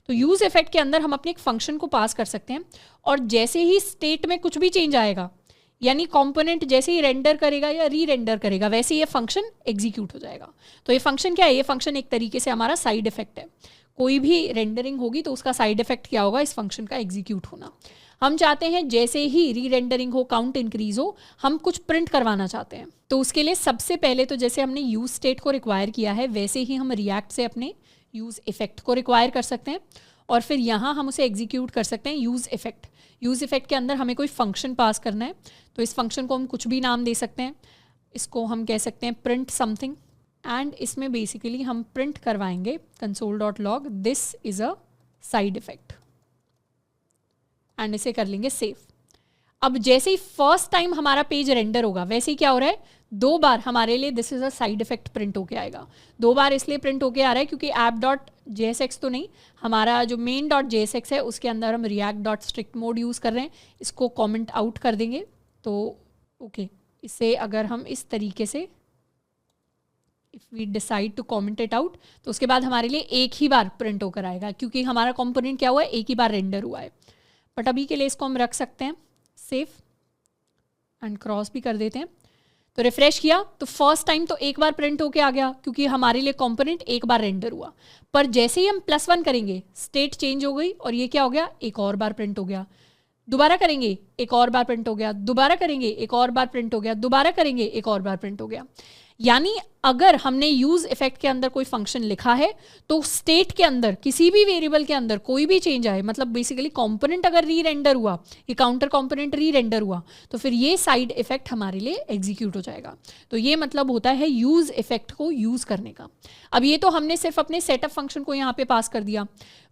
तो यूज़ इफेक्ट के अंदर हम अपने एक फंक्शन को पास कर सकते हैं, और जैसे ही स्टेट में कुछ भी चेंज आएगा, यानी कंपोनेंट जैसे ही रेंडर करेगा या री रेंडर करेगा, वैसे ये फंक्शन एग्जीक्यूट हो जाएगा। तो ये फंक्शन क्या है? ये फंक्शन एक तरीके से हमारा साइड इफेक्ट है। कोई भी रेंडरिंग होगी तो उसका साइड इफेक्ट क्या होगा? इस फंक्शन का एग्जीक्यूट होना। हम चाहते हैं जैसे ही री रेंडरिंग हो, काउंट इंक्रीज हो, हम कुछ प्रिंट करवाना चाहते हैं। तो उसके लिए सबसे पहले तो जैसे हमने यूज स्टेट को रिक्वायर किया है, वैसे ही हम रिएक्ट से अपने यूज इफेक्ट को रिक्वायर कर सकते हैं, और फिर यहाँ हम उसे एग्जीक्यूट कर सकते हैं यूज इफेक्ट। यूज इफेक्ट के अंदर हमें कोई फंक्शन पास करना है, तो इस फंक्शन को हम कुछ भी नाम दे सकते हैं। इसको हम कह सकते हैं प्रिंट समथिंग, एंड इसमें बेसिकली हम प्रिंट करवाएंगे console.log this is a side effect, and इसे कर लेंगे सेव। अब जैसे ही फर्स्ट टाइम हमारा पेज रेंडर होगा, वैसे ही क्या हो रहा है, दो बार हमारे लिए this is a side effect print होके आएगा। दो बार इसलिए प्रिंट होके आ रहा है क्योंकि app.jsx तो नहीं, हमारा जो main.jsx है उसके अंदर हम react.strict मोड यूज़ कर रहे हैं। इसको कमेंट आउट कर देंगे, तो ओके, इसे अगर हम इस तरीके से if we decide to comment it out, तो उसके बाद हमारे लिए एक ही बार प्रिंट होकर आएगा, क्योंकि हमारा कंपोनेंट क्या हुआ है, एक ही बार रेंडर हुआ है। बट अभी के लिए इसको हम रख सकते हैं सेव, एंड क्रॉस भी कर देते हैं। तो रिफ्रेश किया तो फर्स्ट टाइम तो एक बार प्रिंट होके आ गया, क्योंकि हमारे लिए कंपोनेंट एक बार रेंडर हुआ। पर जैसे ही हम +1 करेंगे, स्टेट चेंज हो गई, और ये क्या हो गया, एक और बार प्रिंट हो गया। दोबारा करेंगे, एक और बार प्रिंट हो गया। दोबारा करेंगे, एक और बार प्रिंट हो गया। दोबारा करेंगे, एक और बार प्रिंट हो गया। यानी अगर हमने यूज इफेक्ट के अंदर कोई फंक्शन लिखा है, तो स्टेट के अंदर किसी भी वेरिएबल के अंदर कोई भी चेंज आए, मतलब बेसिकली कंपोनेंट अगर री रेंडर हुआ, ये काउंटर कंपोनेंट री रेंडर हुआ, तो फिर ये साइड इफेक्ट हमारे लिए एग्जीक्यूट हो जाएगा। तो ये मतलब होता है यूज इफेक्ट को यूज करने का। अब ये तो हमने सिर्फ अपने सेटअप फंक्शन को यहाँ पे पास कर दिया।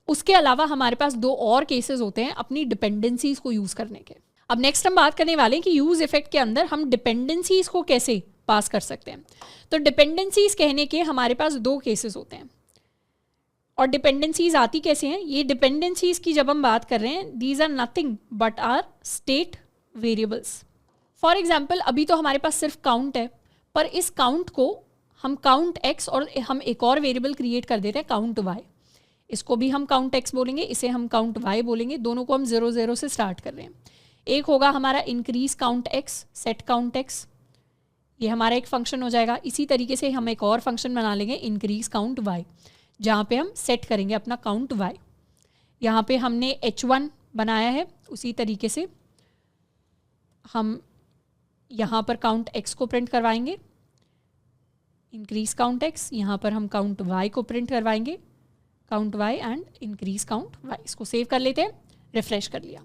उसके अलावा हमारे पास दो और केसेस होते हैं अपनी डिपेंडेंसीज को यूज करने के। अब नेक्स्ट हम बात करने वाले हैं कि यूज इफेक्ट के अंदर हम डिपेंडेंसीज को कैसे पास कर सकते हैं। तो डिपेंडेंसीज कहने के हमारे पास दो केसेस होते हैं, और डिपेंडेंसीज आती कैसे हैं? ये डिपेंडेंसीज की जब हम बात कर रहे हैं, these are nothing but our state variables. For example, अभी तो हमारे पास सिर्फ काउंट है, पर इस काउंट को हम काउंट x, और हम एक और वेरिएबल क्रिएट कर देते हैं काउंट y। इसको भी हम काउंट x बोलेंगे, इसे हम काउंट y बोलेंगे। दोनों को हम 0 0 से स्टार्ट कर रहे हैं। एक होगा हमारा increase count x, set count x, ये हमारा एक फंक्शन हो जाएगा। इसी तरीके से हम एक और फंक्शन बना लेंगे इंक्रीज काउंट y, जहाँ पे हम सेट करेंगे अपना काउंट y। यहाँ पे हमने h1 बनाया है, उसी तरीके से हम यहाँ पर काउंट x को प्रिंट करवाएंगे, इंक्रीज काउंट x। यहाँ पर हम काउंट y को प्रिंट करवाएंगे, count y and increase count y। इसको सेव कर लेते हैं, रिफ्रेश कर लिया।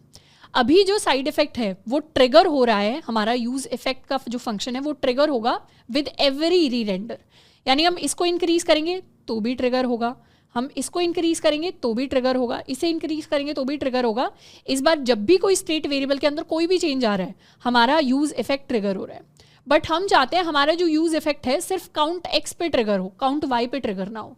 अभी जो साइड इफेक्ट है वो ट्रिगर हो रहा है, हमारा यूज इफेक्ट का जो फंक्शन है वो ट्रिगर होगा विद एवरी री रेंडर। यानी हम इसको इंक्रीज करेंगे तो भी ट्रिगर होगा, हम इसको इंक्रीज करेंगे तो भी ट्रिगर होगा, इसे इंक्रीज करेंगे तो भी ट्रिगर होगा। इस बार जब भी कोई स्टेट वेरिएबल के अंदर कोई भी चेंज आ रहा है, हमारा यूज इफेक्ट ट्रिगर हो रहा है। बट हम चाहते हैं हमारा जो यूज इफेक्ट है सिर्फ काउंट x पे ट्रिगर हो, काउंट y पे ट्रिगर ना हो।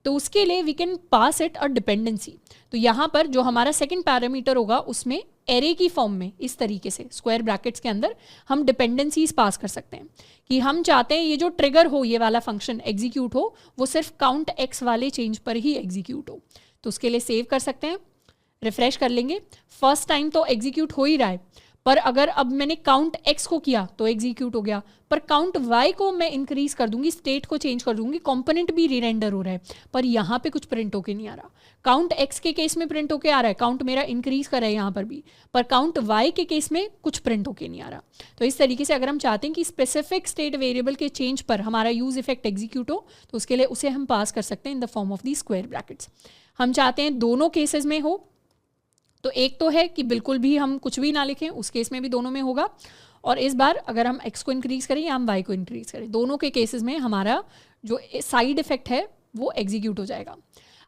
तो उसके लिए we can pass it a dependency. तो यहाँ पर जो हमारा सेकंड पैरामीटर होगा उसमें एरे की फॉर्म में इस तरीके से स्क्वायर ब्रैकेट्स के अंदर हम डिपेंडेंसीज पास कर सकते हैं कि हम चाहते हैं ये जो ट्रिगर हो, ये वाला फंक्शन एग्जीक्यूट हो, वो सिर्फ काउंट x वाले चेंज पर ही एग्जीक्यूट हो। तो उसके लिए सेव कर सकते हैं, रिफ्रेश कर लेंगे। फर्स्ट टाइम तो एग्जीक्यूट हो ही रहा है, पर अगर अब मैंने काउंट x को किया तो एग्जीक्यूट हो गया, पर काउंट y को मैं इंक्रीज कर दूंगी, स्टेट को चेंज कर दूंगी, कंपोनेंट भी रीरेंडर हो रहा है, पर यहाँ पे कुछ प्रिंट होके नहीं आ रहा। काउंट x के केस में प्रिंट होके आ रहा है, काउंट मेरा इंक्रीज कर रहा है यहाँ पर भी, पर काउंट y के केस में कुछ प्रिंट होके नहीं आ रहा। तो इस तरीके से अगर हम चाहते हैं कि स्पेसिफिक स्टेट वेरिएबल के चेंज पर हमारा यूज इफेक्ट एग्जीक्यूट हो, तो उसके लिए उसे हम पास कर सकते हैं in the form of the square brackets. हम चाहते हैं दोनों केसेस में हो, तो एक तो है कि बिल्कुल भी हम कुछ भी ना लिखें, उस केस में भी दोनों में होगा, और इस बार अगर हम x को इंक्रीज करें या हम y को इंक्रीज करें, दोनों के केसेस में हमारा जो साइड इफेक्ट है वो एग्जीक्यूट हो जाएगा।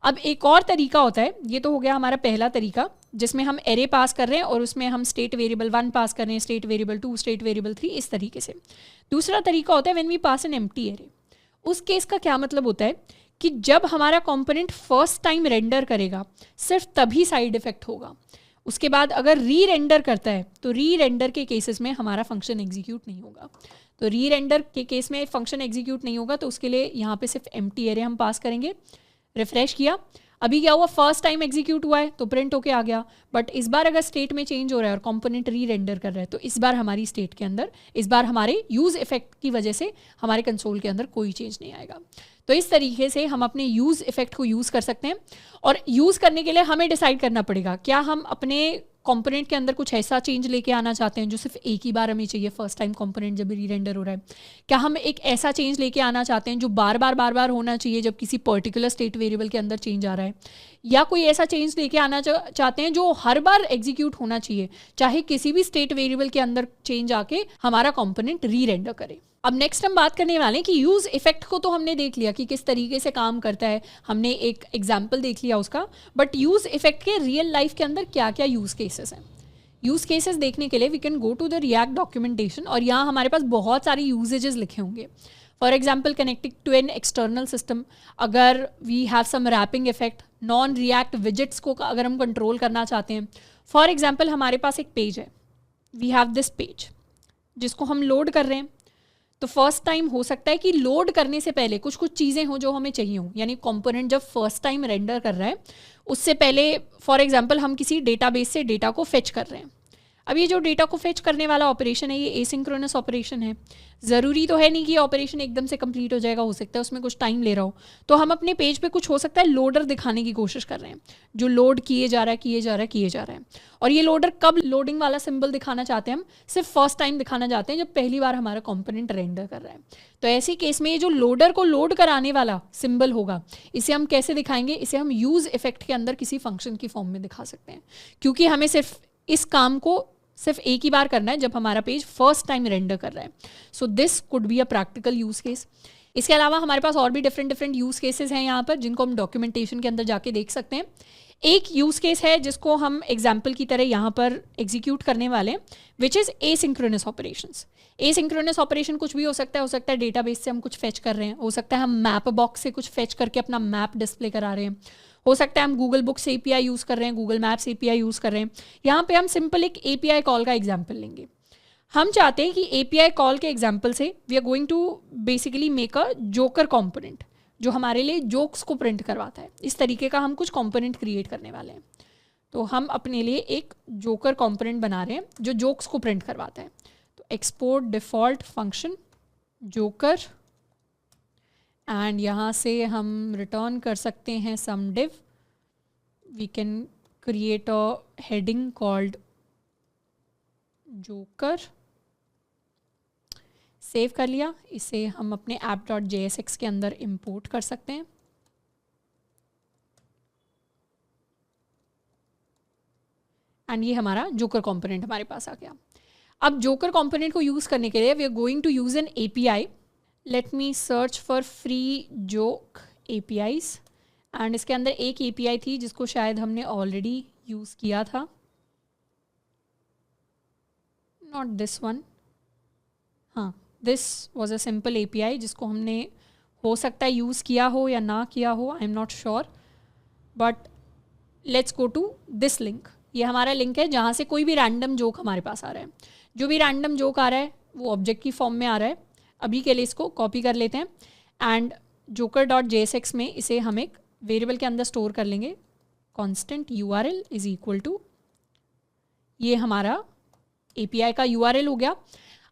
अब एक और तरीका होता है, ये तो हो गया हमारा पहला तरीका जिसमें हम एरे पास कर रहे हैं और उसमें हम स्टेट वेरिएबल 1 पास कर रहे हैं, स्टेट वेरिएबल 2, स्टेट वेरिएबल 3, इस तरीके से। दूसरा तरीका होता है when we pass an empty array. उस केस का क्या मतलब होता है कि जब हमारा कंपोनेंट फर्स्ट टाइम रेंडर करेगा सिर्फ तभी साइड इफेक्ट होगा, उसके बाद अगर री रेंडर करता है तो री रेंडर के केसेस में हमारा फंक्शन एग्जीक्यूट नहीं होगा। तो री रेंडर के केस में फंक्शन एग्जीक्यूट नहीं होगा, तो उसके लिए यहाँ पे सिर्फ एम्प्टी एरे हम पास करेंगे। रिफ्रेश किया, अभी क्या हुआ, फर्स्ट टाइम एग्जीक्यूट हुआ है तो प्रिंट होके आ गया, बट इस बार अगर स्टेट में चेंज हो रहा है और कंपोनेंट री रेंडर कर रहा है, तो इस बार हमारी स्टेट के अंदर, इस बार हमारे यूज इफेक्ट की वजह से हमारे कंसोल के अंदर कोई चेंज नहीं आएगा। तो इस तरीके से हम अपने यूज इफेक्ट को यूज़ कर सकते हैं, और यूज़ करने के लिए हमें डिसाइड करना पड़ेगा क्या हम अपने कंपोनेंट के अंदर कुछ ऐसा चेंज लेके आना चाहते हैं जो सिर्फ एक ही बार हमें चाहिए फर्स्ट टाइम कंपोनेंट जब री रेंडर हो रहा है, क्या हम एक ऐसा चेंज लेके आना चाहते हैं जो बार बार होना चाहिए जब किसी पर्टिकुलर स्टेट वेरिएबल के अंदर चेंज आ रहा है, या कोई ऐसा चेंज लेके आना चाहते हैं जो हर बार एग्जीक्यूट होना चाहिए चाहे किसी भी स्टेट वेरिएबल के अंदर चेंज आके हमारा कंपोनेंट री रेंडर करे। अब नेक्स्ट हम बात करने वाले हैं कि यूज़ इफेक्ट को तो हमने देख लिया कि किस तरीके से काम करता है, हमने एक एग्जाम्पल देख लिया उसका, बट यूज़ इफेक्ट के रियल लाइफ के अंदर क्या क्या यूज़ केसेस हैं। यूज़ केसेस देखने के लिए we can go to the React documentation, और यहाँ हमारे पास बहुत सारे यूजेजेस लिखे होंगे। For example connecting to an external system, अगर we have some wrapping effect, non React widgets को अगर हम कंट्रोल करना चाहते हैं। फॉर एग्जाम्पल हमारे पास एक पेज है, वी हैव दिस पेज जिसको हम लोड कर रहे हैं, तो फर्स्ट टाइम हो सकता है कि लोड करने से पहले कुछ कुछ चीज़ें हो जो हमें चाहिए हो, यानी कंपोनेंट जब फर्स्ट टाइम रेंडर कर रहा है उससे पहले फॉर एग्जांपल हम किसी डेटाबेस से डेटा को फेच कर रहे हैं। अब ये जो डेटा को फेच करने वाला ऑपरेशन है ये एसिंक्रोनस ऑपरेशन है, ज़रूरी तो है नहीं कि ऑपरेशन एकदम से कंप्लीट हो जाएगा, हो सकता है उसमें कुछ टाइम ले रहा हो। तो हम अपने पेज पे कुछ हो सकता है लोडर दिखाने की कोशिश कर रहे हैं जो लोड किए जा रहा है, और ये लोडर कब लोडिंग वाला सिंबल दिखाना चाहते हैं, हम सिर्फ फर्स्ट टाइम दिखाना चाहते हैं जब पहली बार हमारा कंपोनेंट रेंडर कर रहा है। तो ऐसी केस में ये जो लोडर को लोड कराने वाला सिंबल होगा इसे हम कैसे दिखाएंगे, इसे हम यूज़ इफेक्ट के अंदर किसी फंक्शन की फॉर्म में दिखा सकते हैं, क्योंकि हमें सिर्फ इस काम को सिर्फ एक ही बार करना है जब हमारा पेज फर्स्ट टाइम रेंडर कर रहा है। So this could be a practical use case. इसके अलावा हमारे पास और भी डिफरेंट यूज केसेस हैं यहाँ पर जिनको हम डॉक्यूमेंटेशन के अंदर जाके देख सकते हैं। एक यूज केस है जिसको हम एग्जाम्पल की तरह यहाँ पर एग्जीक्यूट करने वाले हैं, which is asynchronous operations. Asynchronous operation कुछ भी हो सकता है डेटाबेस से हम कुछ फेच कर रहे हैं, हो सकता है हम मैप बॉक्स से कुछ फेच करके अपना मैप डिस्प्ले करा रहे हैं, हो सकता है हम गूगल बुक्स एपीआई यूज़ कर रहे हैं, गूगल मैप्स एपीआई यूज़ कर रहे हैं। यहाँ पे हम सिंपल एक एपीआई कॉल का एग्जाम्पल लेंगे। हम चाहते हैं कि एपीआई कॉल के एग्जाम्पल से we are going to basically make a joker component जो हमारे लिए जोक्स को प्रिंट करवाता है। इस तरीके का हम कुछ कॉम्पोनेंट क्रिएट करने वाले हैं। तो हम अपने लिए एक जोकर कॉम्पोनेंट बना रहे हैं जो जोक्स को प्रिंट करवाता है। तो export default function joker, and यहाँ से हम रिटर्न कर सकते हैं some div. We can create a heading called joker. Save कर लिया, इसे हम अपने app.jsx के अंदर इंपोर्ट कर सकते हैं। एंड ये हमारा जोकर कंपोनेंट हमारे पास आ गया। अब जोकर कंपोनेंट को यूज़ करने के लिए we are going to use an API. Let me search for free joke APIs, and इसके अंदर एक एपीआई थी जिसको शायद हमने ऑलरेडी यूज़ किया था, नॉट दिस वन। हाँ, this was a simple API जिसको हमने हो सकता है यूज़ किया हो या ना किया हो, I am not sure, but let's go to this link. ये हमारा लिंक है जहाँ से कोई भी रैंडम जोक हमारे पास आ रहा है। जो भी रैंडम जोक आ रहा है वो ऑब्जेक्ट की फॉर्म में आ रहा है। अभी के लिए इसको कॉपी कर लेते हैं एंड joker.jsx में इसे हम एक वेरिएबल के अंदर स्टोर कर लेंगे। constant url is equal to ये हमारा API का URL हो गया।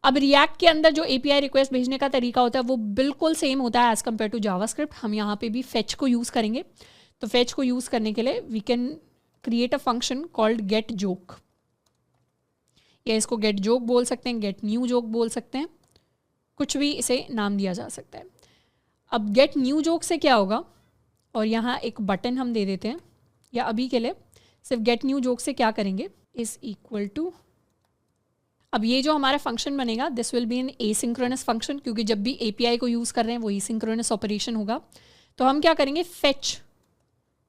अब रिएक्ट के अंदर जो API रिक्वेस्ट भेजने का तरीका होता है वो बिल्कुल सेम होता है एज कम्पेयर टू जावास्क्रिप्ट। हम यहाँ पे भी फेच को यूज़ करेंगे। तो फेच को यूज़ करने के लिए we can create a function called get joke, या इसको गेट जोक बोल सकते हैं, गेट न्यू जोक बोल सकते हैं, कुछ भी इसे नाम दिया जा सकता है। अब गेट न्यू जोक से क्या होगा, और यहाँ एक बटन हम दे देते हैं, या अभी के लिए सिर्फ गेट न्यू जोक से क्या करेंगे, इज इक्वल टू, अब ये जो हमारा फंक्शन बनेगा this will be an asynchronous function, क्योंकि जब भी API को यूज़ कर रहे हैं वो एसिंक्रोनस ऑपरेशन होगा। तो हम क्या करेंगे, फेच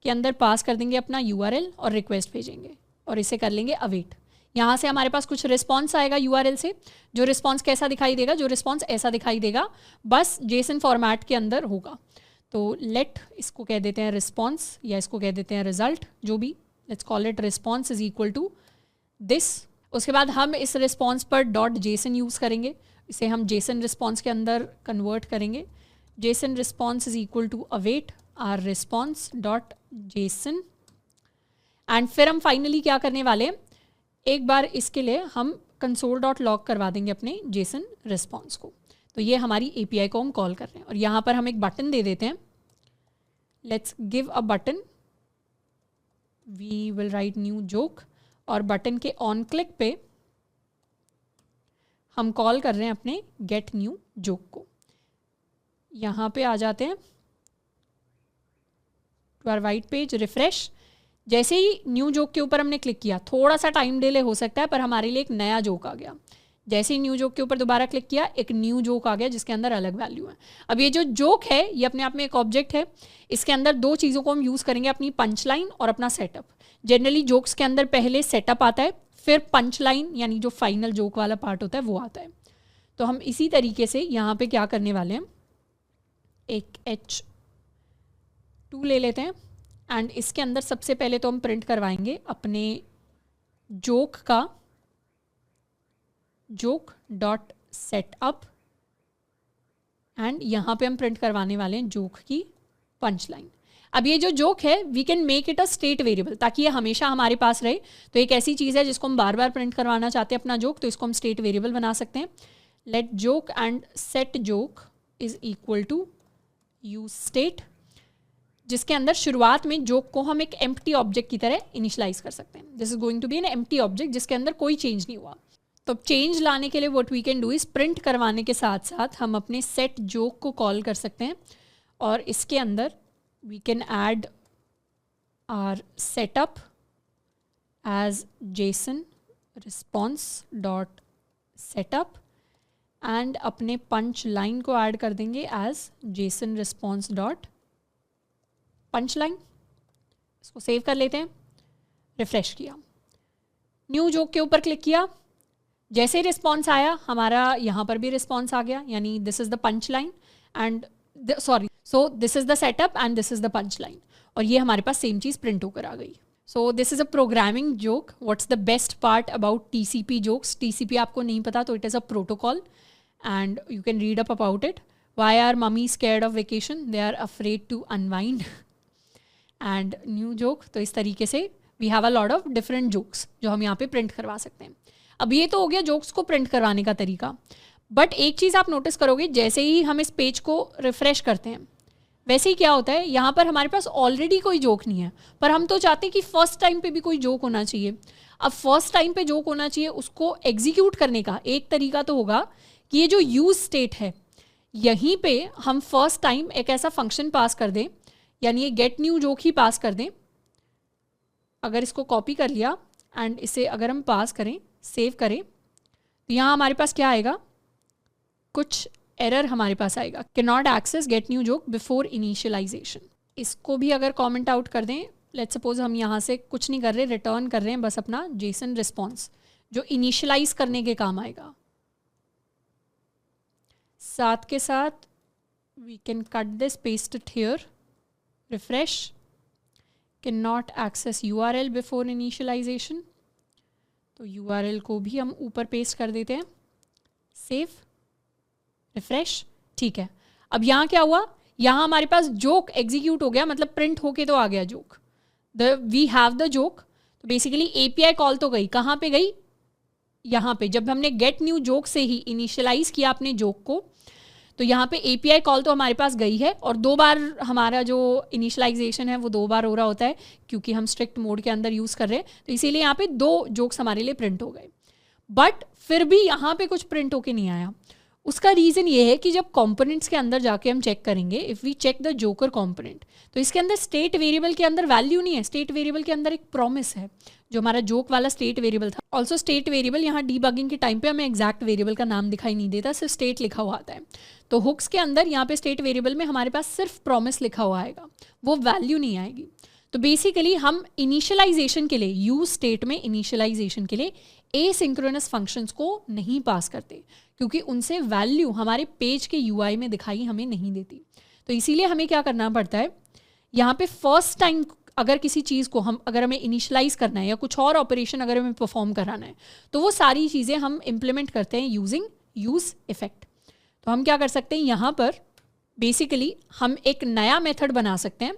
के अंदर पास कर देंगे अपना URL और रिक्वेस्ट भेजेंगे और इसे कर लेंगे अवेट। यहाँ से हमारे पास कुछ रिस्पॉन्स आएगा URL से। जो रिस्पॉन्स कैसा दिखाई देगा, जो रिस्पॉन्स ऐसा दिखाई देगा, बस जेसन फॉर्मेट के अंदर होगा। तो लेट इसको कह देते हैं रिस्पॉन्स, या इसको कह देते हैं रिजल्ट, जो भी, let's call it response is equal to this. उसके बाद हम इस रिस्पॉन्स पर डॉट जेसन यूज़ करेंगे, इसे हम जेसन रिस्पॉन्स के अंदर कन्वर्ट करेंगे। JSON response is equal to await our response dot JSON. And फिर हम फाइनली क्या करने वाले हैं, एक बार इसके लिए हम कंसोल डॉट लॉग करवा देंगे अपने जेसन रिस्पॉन्स को। तो ये हमारी API को हम कॉल कर रहे हैं, और यहाँ पर हम एक बटन दे देते हैं, let's give a button, we will write new joke, और बटन के ऑन क्लिक पे हम कॉल कर रहे हैं अपने गेट न्यू जोक को। यहाँ पे आ जाते हैं to our white page, refresh. जैसे ही न्यू जोक के ऊपर हमने क्लिक किया, थोड़ा सा टाइम डिले हो सकता है पर हमारे लिए एक नया जोक आ गया। जैसे ही न्यू जोक के ऊपर दोबारा क्लिक किया, एक न्यू जोक आ गया जिसके अंदर अलग वैल्यू है। अब ये जो जोक है ये अपने आप में एक ऑब्जेक्ट है, इसके अंदर दो चीज़ों को हम यूज़ करेंगे, अपनी पंच लाइन और अपना सेटअप। जनरली जोक्स के अंदर पहले सेटअप आता है, फिर पंच लाइन यानी जो फाइनल जोक वाला पार्ट होता है वो आता है। तो हम इसी तरीके से यहाँ पे क्या करने वाले हैं, एक H2 ले लेते हैं एंड इसके अंदर सबसे पहले तो हम प्रिंट करवाएंगे अपने जोक का जोक डॉट सेटअप, एंड यहाँ पे हम प्रिंट करवाने वाले हैं जोक की पंच लाइन। अब ये जो जोक है we can make it a state variable, ताकि ये हमेशा हमारे पास रहे। तो एक ऐसी चीज़ है जिसको हम बार बार प्रिंट करवाना चाहते हैं अपना जोक, तो इसको हम स्टेट वेरिएबल बना सकते हैं। Let joke and set joke is equal to use state, जिसके अंदर शुरुआत में जोक को हम एक एम्प्टी ऑब्जेक्ट की तरह इनिशियलाइज कर सकते हैं। This is going to be an empty object जिसके अंदर कोई चेंज नहीं हुआ। तो चेंज लाने के लिए what we can do is print करवाने के साथ साथ हम अपने सेट जोक को कॉल कर सकते हैं, और इसके अंदर we can add our setup as JSON response dot setup and अपने punch line को add कर देंगे as JSON response dot punch line। इसको सेव कर लेते हैं, रिफ्रेश किया, न्यू जोक के ऊपर क्लिक किया, जैसे ही रिस्पॉन्स आया हमारा यहाँ पर भी रिस्पॉन्स आ गया, यानी this is the punch line and so this is the setup and this is the punch line, और ये हमारे पास सेम चीज़ प्रिंट होकर आ गई। So this is a programming joke. What's the best part about TCP jokes? TCP आपको नहीं पता तो it is a protocol and you can read up about it. Why are mummy scared of vacation? They are afraid to unwind. And new joke, तो इस तरीके से we have a lot of different jokes जो हम यहाँ पे print करवा सकते हैं। अब ये तो हो गया जोक्स को प्रिंट करवाने का तरीका, बट एक चीज़ आप नोटिस करोगे, जैसे ही हम इस पेज को रिफ्रेश करते हैं वैसे ही क्या होता है, यहाँ पर हमारे पास ऑलरेडी कोई जोक नहीं है, पर हम तो चाहते हैं कि फर्स्ट टाइम पे भी कोई जोक होना चाहिए। अब फर्स्ट टाइम पे जोक होना चाहिए, उसको एग्जीक्यूट करने का एक तरीका तो होगा कि ये जो यूज स्टेट है यहीं पे हम फर्स्ट टाइम एक ऐसा फंक्शन पास कर दें, यानी ये गेट न्यू जोक ही पास कर दें। अगर इसको कॉपी कर लिया एंड इसे अगर हम पास करें, सेव करें, तो यहाँ हमारे पास क्या आएगा, कुछ एरर हमारे पास आएगा, cannot access get new joke before initialization. इसको भी अगर कमेंट आउट कर दें, लेट्स सपोज हम यहाँ से कुछ नहीं कर रहे, रिटर्न कर रहे हैं बस अपना जेसन रिस्पॉन्स जो इनिशियलाइज करने के काम आएगा। साथ के साथ we can cut this, paste it here, refresh, cannot access URL before initialization, तो URL को भी हम ऊपर पेस्ट कर देते हैं, सेव, रिफ्रेश, ठीक है। अब यहाँ क्या हुआ, यहाँ हमारे पास जोक एग्जीक्यूट हो गया, मतलब प्रिंट होके तो आ गया joke, we have the joke. तो बेसिकली API कॉल तो गई, कहाँ पे गई, यहाँ पे जब हमने गेट न्यू जोक से ही इनिशियलाइज किया अपने जोक को, तो यहाँ पे एपीआई कॉल तो हमारे पास गई है और 2 बार हमारा जो इनिशियलाइजेशन है वो 2 बार हो रहा होता है क्योंकि हम स्ट्रिक्ट मोड के अंदर यूज़ कर रहे हैं, तो इसीलिए यहाँ पे 2 जोक्स हमारे लिए प्रिंट हो गए। बट फिर भी यहाँ पे कुछ प्रिंट होके नहीं आया। उसका रीज़न ये है कि जब कंपोनेंट्स के अंदर जाके हम चेक करेंगे, if we check the joker component, तो इसके अंदर स्टेट वेरिएबल के अंदर वैल्यू नहीं है। स्टेट वेरिएबल के अंदर एक प्रॉमिस है जो हमारा जोक वाला स्टेट वेरिएबल था। ऑल्सो स्टेट वेरिएबल यहाँ डीबगिंग के टाइम पे हमें एग्जैक्ट वेरिएबल का नाम दिखाई नहीं देता, सिर्फ स्टेट लिखा हुआ आता है। तो हुक्स के अंदर यहाँ पे स्टेट वेरिएबल में हमारे पास सिर्फ प्रॉमिस लिखा हुआ आएगा, वो वैल्यू नहीं आएगी। तो बेसिकली हम इनिशियलाइजेशन के लिए, यूज स्टेट में इनिशियलाइजेशन के लिए एसिंक्रोनस फंक्शंस को नहीं पास करते क्योंकि उनसे वैल्यू हमारे पेज के यूआई में दिखाई हमें नहीं देती। तो इसीलिए हमें क्या करना पड़ता है, यहाँ पे फर्स्ट टाइम अगर किसी चीज़ को अगर हमें इनिशियलाइज करना है या कुछ और ऑपरेशन अगर हमें परफॉर्म कराना है, तो वो सारी चीज़ें हम इम्प्लीमेंट करते हैं यूजिंग यूज इफेक्ट। तो हम क्या कर सकते हैं, यहाँ पर बेसिकली हम एक नया मेथड बना सकते हैं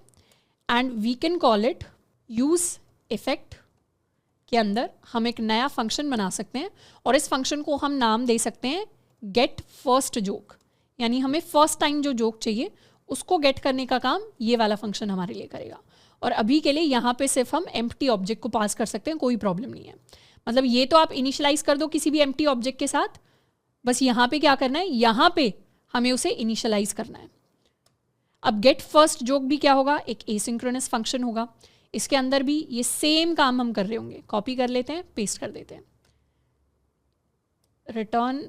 and we can call it use effect. के अंदर हम एक नया फंक्शन बना सकते हैं और इस फंक्शन को हम नाम दे सकते हैं गेट फर्स्ट जोक, यानी हमें फर्स्ट टाइम जो जोक चाहिए उसको गेट करने का काम ये वाला फंक्शन हमारे लिए करेगा। और अभी के लिए यहाँ पे सिर्फ हम एम्प्टी ऑब्जेक्ट को पास कर सकते हैं, कोई प्रॉब्लम नहीं है। मतलब ये तो आप इनिशियलाइज कर दो किसी भी एम्प्टी ऑब्जेक्ट के साथ, बस यहाँ पे क्या करना है, यहाँ पे हमें उसे इनिशियलाइज करना है। अब गेट फर्स्ट जोक भी क्या होगा, एक एसिंक्रोनस फंक्शन होगा। इसके अंदर भी ये सेम काम हम कर रहे होंगे। कॉपी कर लेते हैं, पेस्ट कर देते हैं, रिटर्न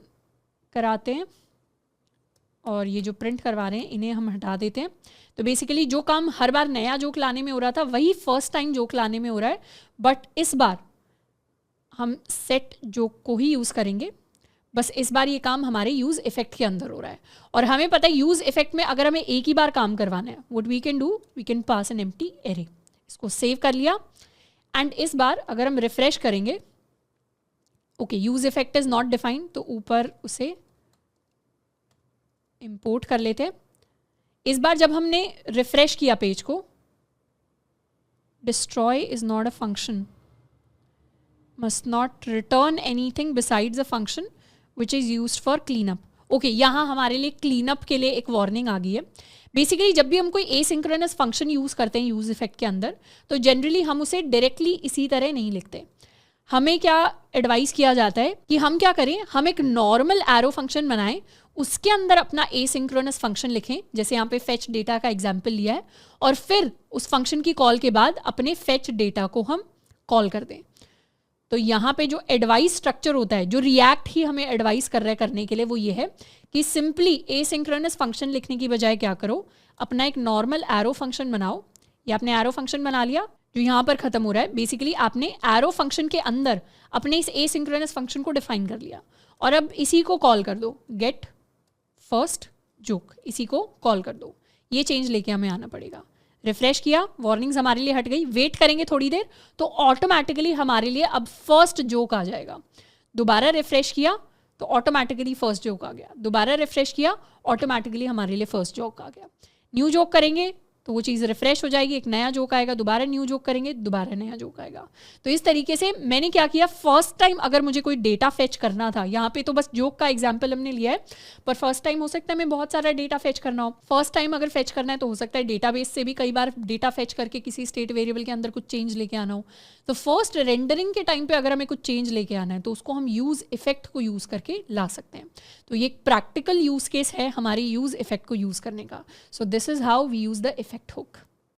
कराते हैं और ये जो प्रिंट करवा रहे हैं इन्हें हम हटा देते हैं। तो बेसिकली जो काम हर बार नया जोक लाने में हो रहा था वही फर्स्ट टाइम जोक लाने में हो रहा है, बट इस बार हम सेट जोक को ही यूज़ करेंगे। बस इस बार ये काम हमारे यूज़ इफेक्ट के अंदर हो रहा है और हमें पता है यूज़ इफेक्ट में अगर हमें एक ही बार काम करवाना है, what we can do, we can pass an empty array. इसको सेव कर लिया एंड इस बार अगर हम रिफ्रेश करेंगे, okay use effect is not defined, तो ऊपर उसे इंपोर्ट कर लेते हैं। इस बार जब हमने रिफ्रेश किया पेज को, destroy is not a function, must not return anything besides a function which is used for clean up. Okay, यहाँ हमारे लिए क्लीन अप के लिए एक वार्निंग आ गई है। बेसिकली जब भी हम कोई एसिंक्रोनस फंक्शन यूज़ करते हैं यूज़ इफेक्ट के अंदर, तो जनरली हम उसे डायरेक्टली इसी तरह नहीं लिखते। हमें क्या एडवाइस किया जाता है कि हम क्या करें, हम एक नॉर्मल एरो फंक्शन बनाएं, उसके अंदर अपना एसिंक्रोनस फंक्शन लिखें, जैसे यहाँ पे फेच डेटा का एग्जाम्पल लिया है, और फिर उस फंक्शन की कॉल के बाद अपने फेच डेटा को हम कॉल कर दें। तो यहाँ पे जो एडवाइस स्ट्रक्चर होता है, जो रिएक्ट ही हमें एडवाइस कर रहा है करने के लिए, वो ये है कि सिंपली एसिंक्रोनस फंक्शन लिखने की बजाय क्या करो, अपना एक नॉर्मल एरो फंक्शन बनाओ। या आपने एरो फंक्शन बना लिया जो यहाँ पर खत्म हो रहा है। बेसिकली आपने एरो फंक्शन के अंदर अपने इस एसिंक्रोनस फंक्शन को डिफाइन कर लिया और अब इसी को कॉल कर दो, गेट फर्स्ट जोक, इसी को कॉल कर दो। ये चेंज लेके हमें आना पड़ेगा। रिफ्रेश किया, वार्निंग्स हमारे लिए हट गई। वेट करेंगे थोड़ी देर तो ऑटोमेटिकली हमारे लिए अब फर्स्ट जोक आ जाएगा। दोबारा रिफ्रेश किया तो ऑटोमेटिकली फर्स्ट जोक आ गया। दोबारा रिफ्रेश किया, ऑटोमेटिकली हमारे लिए फर्स्ट जोक आ गया। न्यू जोक करेंगे तो वो चीज़ रिफ्रेश हो जाएगी, एक नया जोक आएगा। दोबारा न्यू जोक करेंगे, दोबारा नया जोक आएगा। तो इस तरीके से मैंने क्या किया, फर्स्ट टाइम अगर मुझे कोई डेटा फेच करना था, यहाँ पे तो बस जोक का एग्जाम्पल हमने लिया है, पर फर्स्ट टाइम हो सकता है मैं बहुत सारा डेटा फेच करना हो। फर्स्ट टाइम अगर फेच करना है तो हो सकता है डेटाबेस से भी कई बार डेटा फेच करके किसी स्टेट वेरिएबल के अंदर कुछ चेंज लेके आना हो। तो फर्स्ट रेंडरिंग के टाइम पे अगर हमें कुछ चेंज लेके आना है तो उसको हम यूज इफेक्ट को यूज करके ला सकते हैं। तो ये एक प्रैक्टिकल यूज केस है हमारी यूज इफेक्ट को यूज करने का। So this is how we use the effect hook.